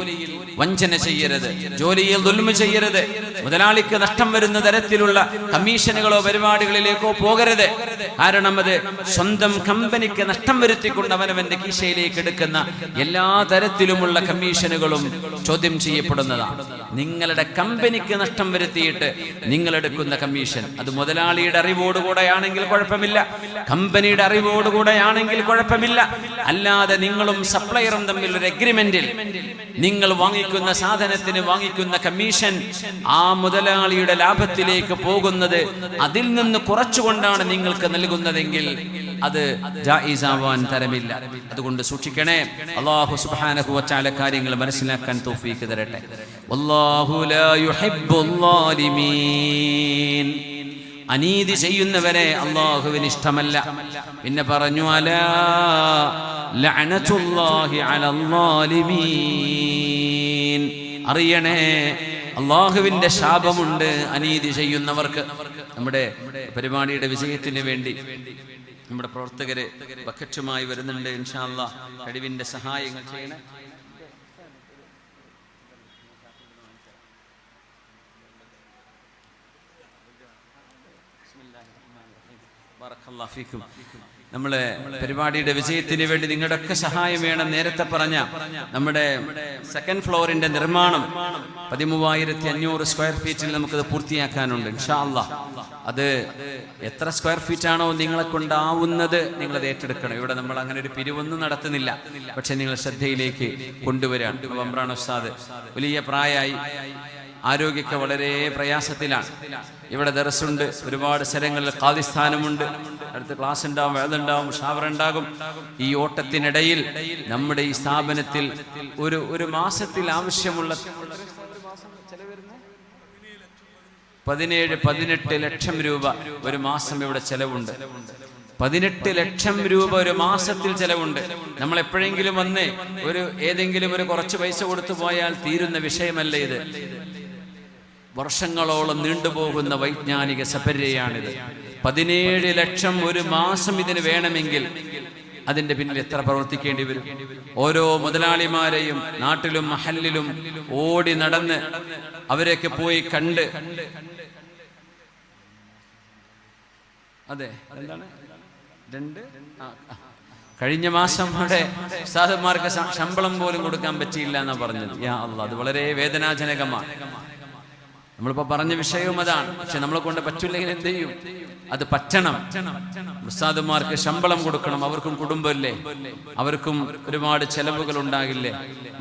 വഞ്ചന ചെയ്യരുത്, ജോലിയിൽ ദുൽമ ചെയ്യരുത്, മുതലാളിക്ക് നഷ്ടം വരുന്ന തരത്തിലുള്ള കമ്മീഷനുകളോ പരിപാടികളിലേക്കോ പോകരുത്. കാരണം അത് സ്വന്തം കമ്പനിക്ക് നഷ്ടം വരുത്തിക്കൊണ്ട് അവനവന്റെ കീശയിലേക്ക് എടുക്കുന്ന എല്ലാ തരത്തിലുമുള്ള കമ്മീഷനുകളും ചോദ്യം ചെയ്യപ്പെടുന്നതാണ്. നിങ്ങളുടെ കമ്പനിക്ക് നഷ്ടം വരുത്തിയിട്ട് നിങ്ങൾ എടുക്കുന്ന കമ്മീഷൻ അത് മുതലാളിയുടെ അറിവോടുകൂടെയാണെങ്കിൽ കുഴപ്പമില്ല, കമ്പനിയുടെ അറിവോടുകൂടെയാണെങ്കിൽ കുഴപ്പമില്ല. അല്ലാതെ നിങ്ങളും സപ്ലയറും തമ്മിൽ ഒരു എഗ്രിമെന്റിൽ നിങ്ങൾ വാങ്ങിക്കുന്ന സാധനത്തിന് വാങ്ങിക്കുന്ന കമ്മീഷൻ ആ മുതലാളിയുടെ ലാഭത്തിലേക്ക് പോകുന്നത് അതിൽ നിന്ന് കുറച്ചുകൊണ്ടാണ് നിങ്ങൾക്ക് നൽകുന്നതെങ്കിൽ അത് ജായിസാവാൻ തരമില്ല. അതുകൊണ്ട് സൂക്ഷിക്കണേ. അല്ലാഹു സുബ്ഹാനഹു വ തആല കാര്യങ്ങൾ മനസ്സിലാക്കാൻ തൗഫീഖ് തരട്ടെ. വല്ലാഹു ലാ യുഹിബ്ബുൽ ളാലിമീൻ. അനീതി ചെയ്യുന്നവരെ അല്ലാഹുവിന് ഇഷ്ടമല്ല. പിന്നെ പറഞ്ഞു അലാ ലഅനതുല്ലാഹി അലൽ ളാലിമീൻ. അറിയണേ, അല്ലാഹുവിന്റെ ശാപമുണ്ട് അനീതി ചെയ്യുന്നവർക്ക്. നമ്മുടെ പരിപാടിയുടെ വിജയത്തിന് വേണ്ടി നമ്മുടെ പ്രവർത്തകര് ബക്കറ്റുമായി വരുന്നുണ്ട്. ഇൻഷാ അല്ലാഹ് കഴിവിന്റെ സഹായങ്ങൾ ചെയ്യണേ. നമ്മളെ പരിപാടിയുടെ വിജയത്തിന് വേണ്ടി നിങ്ങളുടെയൊക്കെ സഹായം വേണം. നേരത്തെ പറഞ്ഞ നമ്മുടെ സെക്കൻഡ് ഫ്ലോറിന്റെ നിർമ്മാണം 13,500 സ്ക്വയർ ഫീറ്റിൽ നമുക്കത് പൂർത്തിയാക്കാനുണ്ട് ഇൻഷാ അല്ലാഹ്. അത് എത്ര സ്ക്വയർ ഫീറ്റ് ആണോ നിങ്ങളെ കൊണ്ടാവുന്നത് നിങ്ങളത് ഏറ്റെടുക്കണം. ഇവിടെ നമ്മൾ അങ്ങനെ ഒരു പിരിവൊന്നും നടത്തുന്നില്ല, പക്ഷെ നിങ്ങൾ ശ്രദ്ധയിലേക്ക് കൊണ്ടുവരാൻ. വമ്പ്രാൻ ഉസ്താദ് വലിയ പ്രായമായി, ആരോഗ്യമൊക്കെ വളരെ പ്രയാസത്തിലാണ്. ഇവിടെ ദർസുണ്ട്, ഒരുപാട് സ്ഥലങ്ങളിൽ ഖാദിസ്ഥാനമുണ്ട്, അടുത്ത് ക്ലാസ് ഉണ്ടാവും, വേദുണ്ടാവും, ഷാവറുണ്ടാകും. ഈ ഓട്ടത്തിനിടയിൽ നമ്മുടെ ഈ സ്ഥാപനത്തിൽ ഒരു മാസത്തിൽ ആവശ്യമുള്ള 17-18 ലക്ഷം രൂപ ഒരു മാസം ഇവിടെ ചെലവുണ്ട്. 18 ലക്ഷം രൂപ ഒരു മാസത്തിൽ ചെലവുണ്ട്. നമ്മൾ എപ്പോഴെങ്കിലും വന്ന് ഏതെങ്കിലും ഒരു കുറച്ച് പൈസ കൊടുത്തു പോയാൽ തീരുന്ന വിഷയമല്ല ഇത്. വർഷങ്ങളോളം നീണ്ടുപോകുന്ന വൈജ്ഞാനിക സപര്യയാണിത്. 17 ലക്ഷം ഒരു മാസം ഇതിന് വേണമെങ്കിൽ അതിന്റെ പിന്നിൽ എത്ര പ്രവർത്തിക്കേണ്ടി വരും? ഓരോ മുതലാളിമാരെയും നാട്ടിലും മഹല്ലിലും ഓടി നടന്ന് അവരെയൊക്കെ പോയി കണ്ട്, അതെ എന്താണ് കഴിഞ്ഞ മാസം അവിടെ ഉസ്താദന്മാർക്ക് ശമ്പളം പോലും കൊടുക്കാൻ പറ്റിയില്ല എന്നാ പറഞ്ഞത്. യാ അല്ലാഹ്, അത് വളരെ വേദനാജനകമാണ്. നമ്മളിപ്പോ പറഞ്ഞ വിഷയവും അതാണ്. പക്ഷെ നമ്മളെ കൊണ്ട് പറ്റില്ലെങ്കിൽ എന്ത് ചെയ്യും? അത് പറ്റണം. ഉസ്താദുമാർക്ക് ശമ്പളം കൊടുക്കണം, അവർക്കും കുടുംബമല്ലേ, അവർക്കും ഒരുപാട് ചെലവുകൾ ഉണ്ടാകില്ലേ,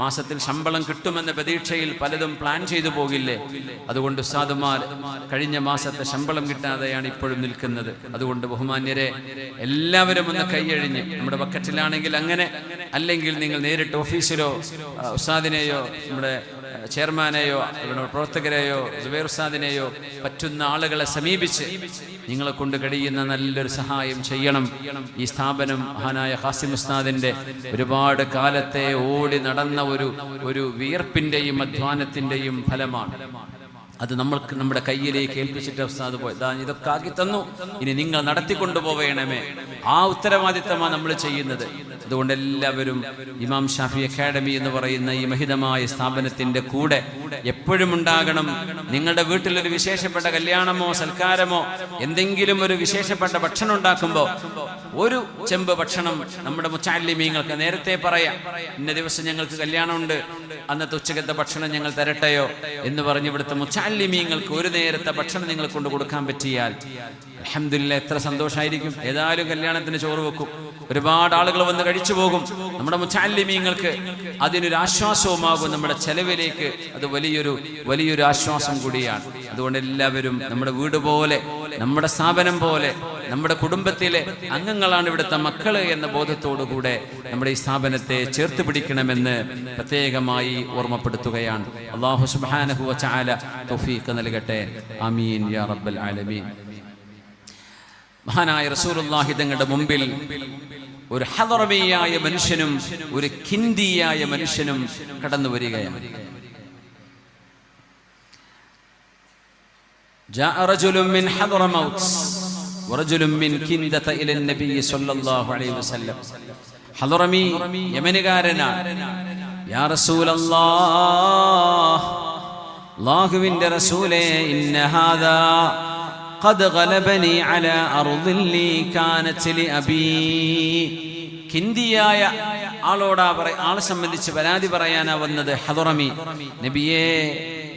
മാസത്തിൽ ശമ്പളം കിട്ടുമെന്ന പ്രതീക്ഷയിൽ പലതും പ്ലാൻ ചെയ്തു പോകില്ലേ. അതുകൊണ്ട് ഉസ്താദുമാർ കഴിഞ്ഞ മാസത്തെ ശമ്പളം കിട്ടാതെയാണ് ഇപ്പോഴും നിൽക്കുന്നത്. അതുകൊണ്ട് ബഹുമാന്യരെ എല്ലാവരും ഒന്ന് കൈയഴിഞ്ഞ്, നമ്മുടെ ബക്കറ്റിലാണെങ്കിൽ അങ്ങനെ, അല്ലെങ്കിൽ നിങ്ങൾ നേരിട്ട് ഓഫീസിലോ ഉസ്താദിനെയോ നമ്മുടെ ചെയർമാനെയോ പ്രവർത്തകരെയോ സുബൈർ ഉസ്താദിനെയോ പറ്റുന്ന ആളുകളെ സമീപിച്ച് നിങ്ങളെ കൊണ്ട് കഴിയുന്ന നല്ലൊരു സഹായം ചെയ്യണം. ഈ സ്ഥാപനം മഹാനായ ഖാസിം ഉസ്താദിന്റെ ഒരുപാട് കാലത്തെ ഓടി നടന്ന ഒരു വിയർപ്പിന്റെയും അധ്വാനത്തിന്റെയും ഫലമാണ്. അത് നമ്മൾക്ക് നമ്മുടെ കയ്യിലേക്ക് ഏൽപ്പിച്ചിട്ട് ഉസ്താദ് പോയി, ഇതൊക്കെ ആക്കി തന്നു, ഇനി നിങ്ങൾ നടത്തിക്കൊണ്ടുപോവേണമേ. ആ ഉത്തരവാദിത്തമാണ് നമ്മൾ ചെയ്യുന്നത്. അതുകൊണ്ട് എല്ലാവരും ഇമാം ഷാഫി അക്കാഡമി എന്ന് പറയുന്ന ഈ മഹിതമായ സ്ഥാപനത്തിന്റെ കൂടെ എപ്പോഴും ഉണ്ടാകണം. നിങ്ങളുടെ വീട്ടിലൊരു വിശേഷപ്പെട്ട കല്യാണമോ സൽക്കാരമോ എന്തെങ്കിലും ഒരു വിശേഷപ്പെട്ട ഭക്ഷണം ഉണ്ടാക്കുമ്പോൾ ഒരു ചെമ്പ് ഭക്ഷണം നമ്മുടെ മുത്തഅല്ലിമീങ്ങൾക്ക് നേരത്തെ പറയാം, ഇന്ന ദിവസം ഞങ്ങൾക്ക് കല്യാണമുണ്ട്, അന്നത്തെ ഉച്ചക്കത്തെ ഭക്ഷണം ഞങ്ങൾ തരട്ടെയോ എന്ന് പറഞ്ഞ് ഇവിടുത്തെ മുത്തഅല്ലിമീങ്ങൾക്ക് ഒരു നേരത്തെ ഭക്ഷണം നിങ്ങൾ കൊണ്ട് കൊടുക്കാൻ പറ്റിയാൽ അൽഹംദുലില്ലാഹ് എത്ര സന്തോഷമായിരിക്കും. ഏതായാലും കല്യാണത്തിന് ചോറ് വെക്കും, ഒരുപാട് ആളുകൾ വന്ന് കഴിച്ചു പോകും. നമ്മുടെ മുത്തഅല്ലിമീങ്ങൾക്ക് അതിനൊരു ആശ്വാസവുമാകും. നമ്മുടെ ചെലവിലേക്ക് അത് വലിയൊരു ആശ്വാസം കൂടിയാണ്. അതുകൊണ്ട് എല്ലാവരും നമ്മുടെ വീട് പോലെ, നമ്മുടെ സ്ഥാപനം പോലെ, നമ്മുടെ കുടുംബത്തിലെ അംഗങ്ങളാണ് ഇവിടുത്തെ മക്കള് എന്ന ബോധത്തോടുകൂടെ നമ്മുടെ ഈ സ്ഥാപനത്തെ ചേർത്ത് പിടിക്കണമെന്ന് പ്രത്യേകമായി ഓർമ്മപ്പെടുത്തുകയാണ്. അല്ലാഹു സുബ്ഹാനഹു വ തആല തൗഫീഖ് നൽകട്ടെ. ആമീൻ യാ റബ്ബൽ ആലമീൻ. മഹാനായ റസൂലുള്ളാഹി തങ്ങളുടെ മുമ്പിൽ ഒരു ഹദറമിയായ മനുഷ്യനും ഒരു കിന്ദിയായ മനുഷ്യനും കടന്നു വരികയാണ്. ജാഅ റജുലുൻ മിൻ ഹദറമൗത്ത് വറജുലുൻ മിൻ കിൻദത ഇല നബി സ്വല്ലല്ലാഹു അലൈഹി വസല്ലം. ഹദറമി യമനുകാരനാണ്. യാ റസൂലല്ലാഹ്, അല്ലാഹുവിന്റെ റസൂലേ, ഇന്ന ഹാദാ ഖദ് ഗലബനി അലാ അർദിൻ ലീ കാനത് ലി അബീ. കിന്ദിയായ ആളെ സംബന്ധിച്ച് പരാതി പറയാനാ വന്നത് ഹദറമി. നബിയേ,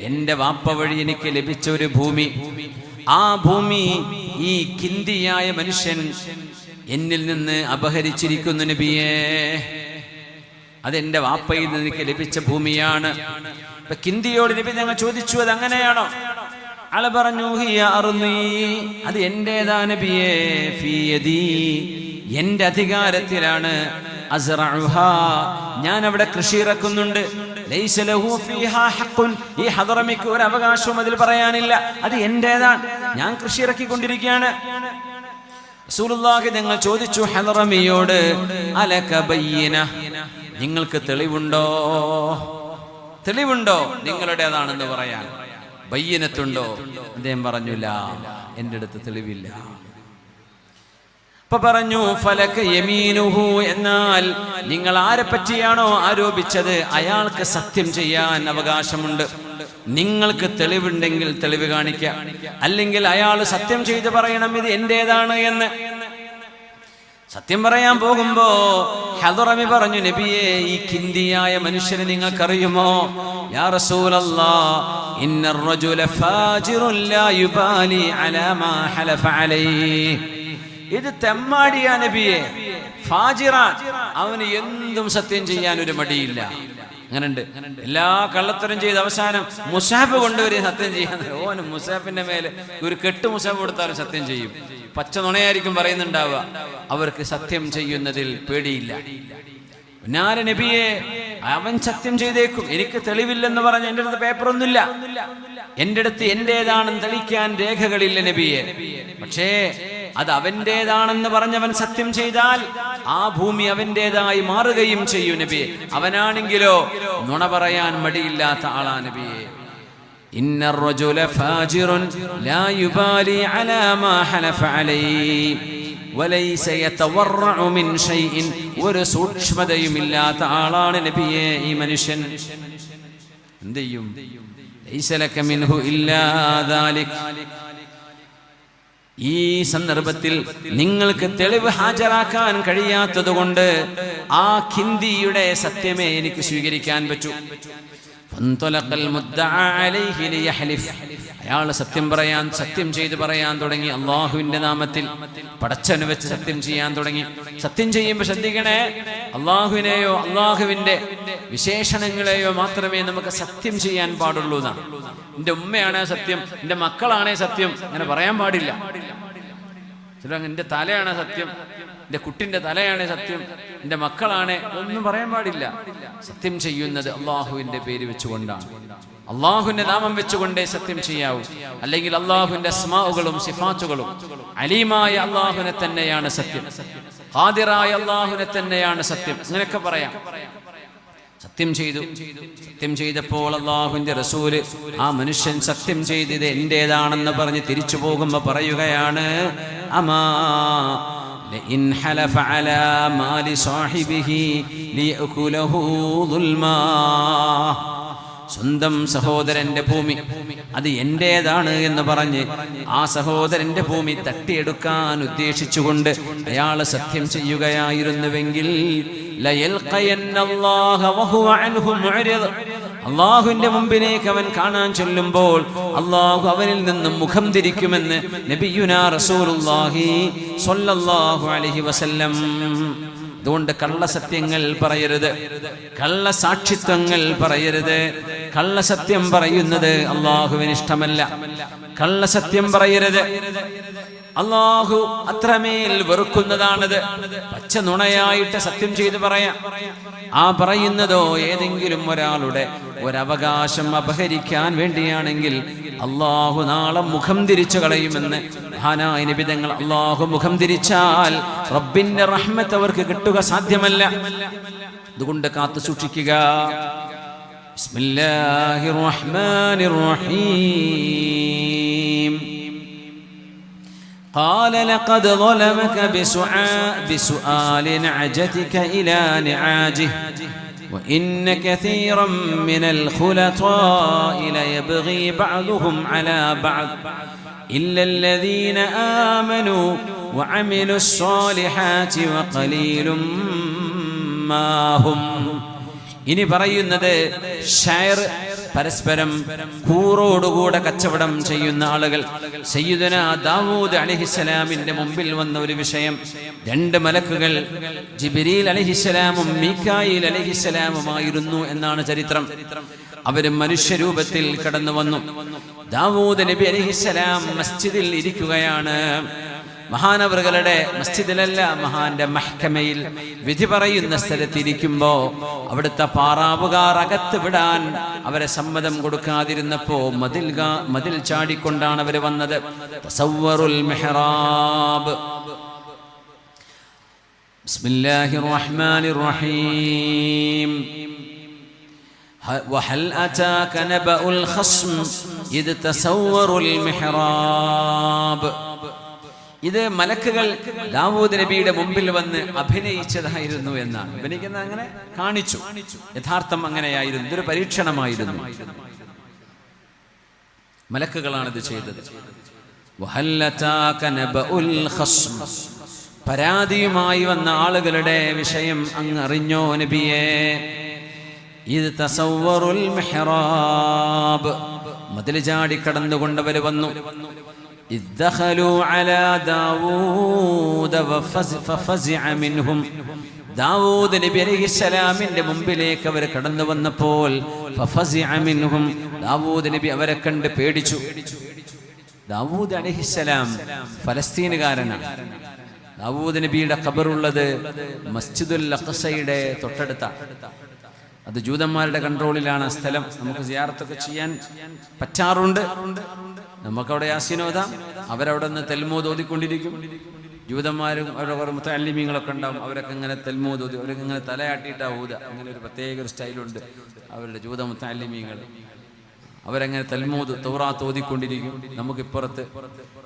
എന്റെ വാപ്പ വഴി എനിക്ക് ലഭിച്ച ഒരു ഭൂമി, ആ ഭൂമി ഈ കിന്ദിയായ മനുഷ്യൻ എന്നിൽ നിന്ന് അപഹരിച്ചിരിക്കുന്നു നബിയേ. അതെന്റെ വാപ്പയിൽ നിന്ന് എനിക്ക് ലഭിച്ച ഭൂമിയാണ്. ഇപ്പൊ കിന്ദിയോട് നബി ഞങ്ങൾ ചോദിച്ചു, അത് അങ്ങനെയാണോ? ആൾ പറഞ്ഞു, ഹിയ അർളി, അത് എന്റേതാ നബിയേ, ഫീ യദി, എന്റെ അധികാരത്തിലാണ്, അസ്റഉഹാ, ഞാൻ അവിടെ കൃഷി ഇറക്കുന്നുണ്ട്, ലൈസ ലഹു ഫീഹാ ഹഖ്ഖുൻ, ഈ ഹദറമിക്ക് ഒരു അവകാശവും അതിൽ പറയാനില്ല, അത് എന്റേതാണ്, ഞാൻ കൃഷി ഇറക്കിക്കൊണ്ടിരിക്കുകയാണ്. റസൂലുള്ളാഹി ഞങ്ങൾ ചോദിച്ചു ഹദറമിയോട്, അലക ബയ്യിന, നിങ്ങൾക്ക് തെളിവുണ്ടോ നിങ്ങളുടേതാണെന്ന് പറയാൻ? ബയ്യിനത്തുണ്ടോ? അദ്ദേഹം പറഞ്ഞില്ല, എൻ്റെ അടുത്ത് തെളിവില്ല. അപ്പൊ പറഞ്ഞു, ഫലക യമീനുഹു, എന്നാൽ നിങ്ങൾ ആരെ പറ്റിയാണോ ആരോപിച്ചത് അയാൾക്ക് സത്യം ചെയ്യാൻ അവകാശമുണ്ട്. നിങ്ങൾക്ക് തെളിവുണ്ടെങ്കിൽ തെളിവ് കാണിക്കുക, അല്ലെങ്കിൽ അയാൾ സത്യം ചെയ്ത് പറയണം ഇത് എന്റേതാണ് എന്ന്. സത്യം പറയാൻ പോകുമ്പോ ഹദറമി പറഞ്ഞു, നബിയേ, ഈ കിന്ദിയായ മനുഷ്യനെ നിങ്ങൾക്കറിയുമോ? യാ റസൂലല്ലാഹ്, ഇന്നർ റജുല ഫാജിറുൻ ലാ യുബാലി അലാ മാ ഹലഫ അലൈഹി. ഇത് തെമ്മാടിയാ നബിയെ, ഫാജിറാൻ, അവന് എന്തും സത്യം ചെയ്യാൻ ഒരു മടിയില്ല. അങ്ങനെയുണ്ട്, എല്ലാ കള്ളത്തരം ചെയ്ത് അവസാനം മുസാഫ് കൊണ്ടുവരും സത്യം ചെയ്യാൻ. ഓന് മുസാഫിന്റെ മേലെ ഒരു കെട്ട് മുസാഫ് കൊടുത്താലും സത്യം ചെയ്യും. പച്ച നുണയായിരിക്കും പറയുന്നുണ്ടാവുക. അവർക്ക് സത്യം ചെയ്യുന്നതിൽ പേടിയില്ല. ഞാന് നബിയെ, അവൻ സത്യം ചെയ്തേക്കും, എനിക്ക് തെളിവില്ലെന്ന് പറഞ്ഞ് എൻ്റെ അടുത്ത് പേപ്പറൊന്നുമില്ല, എൻ്റെ അടുത്ത് എന്റേതാണെന്ന് തെളിയിക്കാൻ രേഖകളില്ല നബിയെ. പക്ഷേ അത് അവൻ്റെതാണെന്ന് പറഞ്ഞവൻ സത്യം ചെയ്താൽ ആ ഭൂമി അവൻ്റെതായി മാറുകയും ചെയ്യും നബിയെ. അവനാണെങ്കിലോ നുണ പറയാൻ മടിയില്ലാത്ത ആളാ നബിയെ. ഇന്നർ റജുല ഫാജിറുൻ ലാ യുബാലി അലാ മാ ഹലഫ അലൈഹി വലൈസ യതവറഉ മിൻ ഷൈഇൻ. ഒരു സൂക്ഷ്മതയുമില്ലാത്ത ആളാണ് നബിയെ ഈ മനുഷ്യൻ. എന്ത് ചെയ്യും? ലൈസ ലക മിൻഹു ഇല്ലാ ദാലിക്. ഈ സന്ദർഭത്തിൽ നിങ്ങൾക്ക് തെളിവ് ഹാജരാക്കാൻ കഴിയാത്തതുകൊണ്ട് ആ ഖിന്ദിയുടെ സത്യമേ എനിക്ക് സ്വീകരിക്കാൻ പറ്റൂ. അയാൾ സത്യം ചെയ്ത് പറയാൻ തുടങ്ങി. അള്ളാഹുവിന്റെ നാമത്തിൽ പടച്ചവനെ വെച്ച് സത്യം ചെയ്യാൻ തുടങ്ങി. സത്യം ചെയ്യുമ്പോൾ ശ്രദ്ധിക്കണേ, അള്ളാഹുവിനെയോ അള്ളാഹുവിന്റെ വിശേഷണങ്ങളെയോ മാത്രമേ നമുക്ക് സത്യം ചെയ്യാൻ പാടുള്ളൂ എന്നാണ്. എന്റെ ഉമ്മയാണേ സത്യം, എന്റെ മക്കളാണേ സത്യം, അങ്ങനെ പറയാൻ പാടില്ല. എന്റെ തലയാണ് സത്യം, എന്റെ കുട്ടിന്റെ തലയാണ് സത്യം, എന്റെ മക്കളാണ്, ഒന്നും പറയാൻ പാടില്ല. സത്യം ചെയ്യുന്നത് അള്ളാഹുവിന്റെ പേര് വെച്ചുകൊണ്ടാണ്, അള്ളാഹുവിന്റെ നാമം വെച്ചുകൊണ്ടേ സത്യം ചെയ്യാവൂ. അല്ലെങ്കിൽ അള്ളാഹുവിന്റെ അസ്മാഉകളും സിഫാത്തുകളും, അലീമായ അള്ളാഹുവിനെ തന്നെയാണ് സത്യം, ഖാദിറായ അള്ളാഹുവിനെ തന്നെയാണ് സത്യം, അങ്ങനെയൊക്കെ പറയാം. സത്യം ചെയ്തപ്പോൾ അല്ലാഹുവിന്റെ റസൂല് ആ മനുഷ്യൻ സത്യം ചെയ്തത് എന്റേതാണെന്ന് പറഞ്ഞ് തിരിച്ചു പോകുമ്പോ പറയുകയാണ്, അമാ ലഇൻ ഹലഫ അലാ മാലി സാഹിബിഹി ലിയഅകുലഹു ദുൽമാ. സ്വന്തം സഹോദരന്റെ ഭൂമി അത് എന്റേതാണ് എന്ന് പറഞ്ഞ് ആ സഹോദരന്റെ ഭൂമി തട്ടിയെടുക്കാൻ ഉദ്ദേശിച്ചുകൊണ്ട് അയാൾ സത്യം ചെയ്യുകയായിരുന്നുവെങ്കിൽ അള്ളാഹുവിന്റെ മുമ്പിലേക്ക് അവൻ കാണാൻ ചൊല്ലുമ്പോൾ അള്ളാഹു അവനിൽ നിന്നും മുഖം തിരിക്കുമെന്ന് നബിയുനാ റസൂലുള്ളാഹി സ്വല്ലല്ലാഹു അലൈഹി വസല്ലം. അതുകൊണ്ട് കള്ളസത്യങ്ങൾ പറയരുത്, കള്ളസാക്ഷിത്വങ്ങൾ പറയരുത്. കള്ളസത്യം പറയുന്നത് അള്ളാഹുവിന് ഇഷ്ടമല്ല. കള്ളസത്യം പറയരുത്, അള്ളാഹു അത്രമേൽ വെറുക്കുന്നതാണത്. പച്ച നുണയായിട്ട് സത്യം ചെയ്ത് പറയാം. ആ പറയുന്നതോ ഏതെങ്കിലും ഒരാളുടെ ഒരവകാശം അപഹരിക്കാൻ വേണ്ടിയാണെങ്കിൽ അള്ളാഹു നാളെ മുഖം തിരിച്ചു കളയുമെന്ന് മഹാനായ നബി തങ്ങൾ. അള്ളാഹു മുഖം തിരിച്ചാൽ റബ്ബിന്റെ റഹ്മത്ത് അവർക്ക് കിട്ടുക സാധ്യമല്ല. അതുകൊണ്ട് കാത്തു സൂക്ഷിക്കുക. ബിസ്മില്ലാഹിർ റഹ്മാനിർ റഹീം. قال لقد ظلمك بسؤال نعجتك إلى نعاجه وإن كثيرا من الخلطاء ليبغي بعضهم على بعض إلا الذين آمنوا وعملوا الصالحات وقليل ما هم. ഇനി പറയുന്നത് ഷായർ, പരസ്പരം കൂറോടുകൂടെ കച്ചവടം ചെയ്യുന്ന ആളുകൾ. സയ്യിദുനാ ദാവൂദ് അലൈഹിസ്സലാമിന്റെ മുമ്പിൽ വന്ന ഒരു വിഷയം. രണ്ട് മലക്കുകൾ ജിബ്രീൽ അലൈഹിസ്സലാമും മീകായിൽ അലൈഹിസ്സലാമുമായിരുന്നു എന്നാണ് ചരിത്രം. അവര് മനുഷ്യരൂപത്തിൽ കടന്നു വന്നു. ദാവൂദ് നബി അലൈഹിസ്സലാം മസ്ജിദിൽ ഇരിക്കുകയാണ്. മഹാനവറുകളുടെ മസ്ജിദിലല്ല, മഹാന്റെ മഹ്കമയിൽ വിധി പറയുന്ന സ്ഥലത്തിരിക്കുമ്പോ അവിടുത്തെ പാറാവുകാർ അകത്ത് വിടാൻ അവരെ സമ്മതം കൊടുക്കാതിരുന്നപ്പോ മതിൽ ചാടിക്കൊണ്ടാണ് അവര് വന്നത്. തസവ്വറുൽ മിഹ്റാബ്. ബിസ്മില്ലാഹിർ റഹ്മാനിർ റഹീം. وهل أتاك نبأ الخصم إذ تسوروا المحراب. ഇത് മലക്കുകൾ ദാവൂദ് നബിയുടെ മുമ്പിൽ വന്ന് അഭിനയിച്ചതായിരുന്നു എന്നാണ്. അഭിനയിക്കുന്നത് അങ്ങനെ കാണിച്ചു, യഥാർത്ഥം അങ്ങനെയായിരുന്നു. ഇതൊരു പരീക്ഷണമായിരുന്നു. മലക്കുകളാണ് ഇത് ചെയ്തത്. വഹൽ അതാക നബഉൽ ഖസ്ം. പരാതിയുമായി വന്ന ആളുകളുടെ വിഷയം അങ്ങ് അറിഞ്ഞോ നബിയേ? ഇത് തസവ്വറുൽ മിഹ്റാബ്, മതിൽ ചാടി കടന്നുകൊണ്ടവർ വന്നു. ഇദ്ദഖലു അലാ ദാവൂദ ഫഫസിഅ മിൻഹും, ദാവൂദ് നബി അലൈഹിസ്സലാമിന്റെ മുമ്പിലേക്ക് അവർ കടന്നു വന്നപ്പോൾ ഫഫസിഅ മിൻഹും, ദാവൂദ് നബി അവരെ കണ്ട് പേടിച്ചു. ദാവൂദ് അലൈഹിസ്സലാം ഫലസ്തീനുകാരനാണ്. ദാവൂദ് നബിയുടെ ഖബറുള്ളത് മസ്ജിദുൽ അഖ്സയുടെ തൊട്ടടുത്താണ്. അത് ജൂതന്മാരുടെ കൺട്രോളിലാണ് സ്ഥലം. നമുക്ക് സിയാറത്തൊക്കെ ചെയ്യാൻ പറ്റാറുണ്ട്. നമുക്കവിടെ യാസീൻ ഓതാം, അവരവിടെ നിന്ന് തെൽമൂദ് ഓതിക്കൊണ്ടിരിക്കും. ജൂതന്മാരും അവരുടെ കുറേ മുത്തഅല്ലിമീങ്ങളൊക്കെ ഉണ്ടാവും. അവരൊക്കെ ഇങ്ങനെ തെൽമൂദ് ഓതി, അവരൊക്കെ ഇങ്ങനെ തലയാട്ടിയിട്ടാണ് ഊതുക. അങ്ങനെ ഒരു പ്രത്യേക ഒരു സ്റ്റൈലുണ്ട് അവരുടെ ജൂത മുത്തഅല്ലിമീങ്ങൾ. അവരങ്ങനെ തൽമൂദ് തൗറാത്ത് ഓതിക്കൊണ്ടിരിക്കും. നമുക്കിപ്പുറത്ത്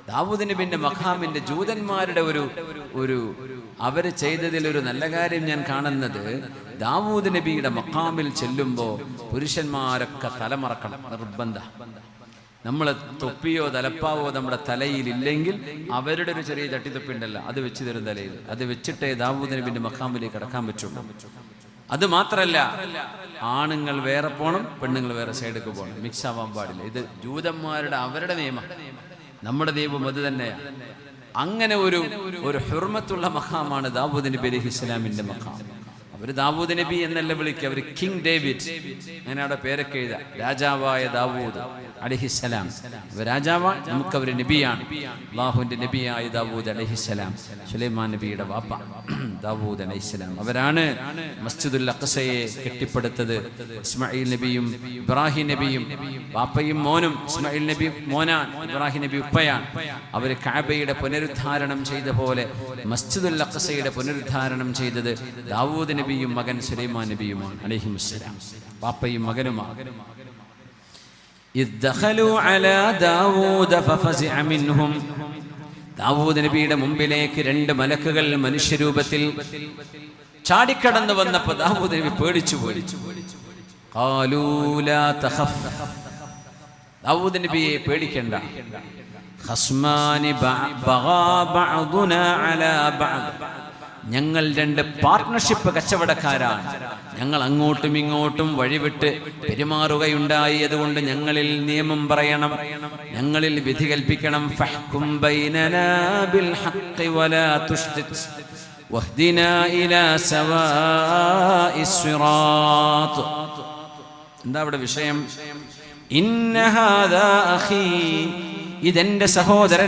ദാവൂദ് നബിന്റെ മഖാമിന്റെ ജൂതന്മാരുടെ ഒരു അവർ ചെയ്തതിലൊരു നല്ല കാര്യം ഞാൻ കാണുന്നത്, ദാവൂദ് നബിയുടെ മഖാമിൽ ചെല്ലുമ്പോൾ പുരുഷന്മാരൊക്കെ തലമറക്കണം, നിർബന്ധം. നമ്മൾ തൊപ്പിയോ തലപ്പാവോ നമ്മുടെ തലയിൽ ഇല്ലെങ്കിൽ അവരുടെ ഒരു ചെറിയ തട്ടിത്തൊപ്പിണ്ടല്ലോ, അത് വെച്ച് തരും തലയിൽ. അത് വെച്ചിട്ടേ ദാവൂദ് നബിന്റെ മഖാമിലേക്ക് കടക്കാൻ പറ്റുള്ളൂ. അത് മാത്രല്ല, ആണുങ്ങൾ വേറെ പോകണം, പെണ്ണുങ്ങൾ വേറെ സൈഡിലേക്ക് പോകണം, മിക്സ് ആവാൻ പാടില്ല. ഇത് ജൂതന്മാരുടെ അവരുടെ നിയമം, നമ്മുടെ നിയമം അത് തന്നെയാണ്. അങ്ങനെ ഒരു ഹുർമത്തുള്ള മഖാമാണ് ദാവൂദ് നബി അലൈഹിസ്സലാമിന്റെ മഖാം. അവർ ദാവൂദ് നബി എന്നല്ല വിളിക്കുക, അവർ കിങ് ഡേവിഡ്, അങ്ങനെ അവിടെ പേരൊക്കെ എഴുതാം. രാജാവായ ദാവൂദ് അലൈഹിസ്സലാം, രാജാവാ, നമുക്ക് അവർ നബിയാണ്. അല്ലാഹുവിന്റെ നബിയായ ദാവൂദ് അലൈഹിസ്സലാം, സുലൈമാൻ നബിയുടെ വാപ്പ ദാവൂദ് അലൈഹിസ്സലാം. അവരാണ് മസ്ജിദുൽ അഖ്സയെ കെട്ടിപ്പടുത്തത്. ഇസ്മായിൽ നബിയും ഇബ്രാഹിം നബിയും, വാപ്പയും മോനും. ഇസ്മായിൽ നബി മോനാൻ, ഇബ്രാഹിം നബി ഉപ്പയാണ്. അവർ കഅബയുടെ പുനരുദ്ധാരണം ചെയ്ത പോലെ മസ്ജിദുൽ അഖ്സയുടെ പുനരുദ്ധാരണം ചെയ്തത് ദാവൂദ് നബിയും മകൻ സുലൈമാൻ നബിയുമാണ് അലൈഹിമുസ്സലാം, വാപ്പയും മകനുമാണ്. ഇദ്ദഖലു അലാ ദാവൂദ ഫഫസിഅ മിൻഹും, ദാവൂദ് നബിയുടെ മുമ്പിലേക്ക് രണ്ട് മലക്കുകൾ മനുഷ്യരൂപത്തിൽ ചാടിക്കടന്നു വന്നപ്പോൾ ദാവൂദ് നബി പേടിച്ചു പോയി. ഖാലൂ ലാ തഖഫ്, ദാവൂദ് നബിയെ പേടിക്കണ്ട. ഖസ്മാനി ബഗാ ബഅദുനാ അലാ ബഅദ്, ഞങ്ങൾ രണ്ട് പാർട്ട്ണർഷിപ്പ് കച്ചവടക്കാരാണ്. ഞങ്ങൾ അങ്ങോട്ടും ഇങ്ങോട്ടും വഴിവിട്ട് പെരുമാറുകയുണ്ടായി. അതുകൊണ്ട് ഞങ്ങളിൽ നിയമം പറയണം, ഞങ്ങളിൽ വിധി കൽപ്പിക്കണം. ഫഹ്കും ബൈനനാ ബിൽ ഹഖ് വലാ തുഷ്തിത് വഹ്ദിനാ ഇലാ സവാഇസ് സിറാത്ത്. എന്താ അവിടെ വിഷയം? ഇന്ന ഹാദാ അഖീ, ഇതെന്റെ സഹോദരൻ.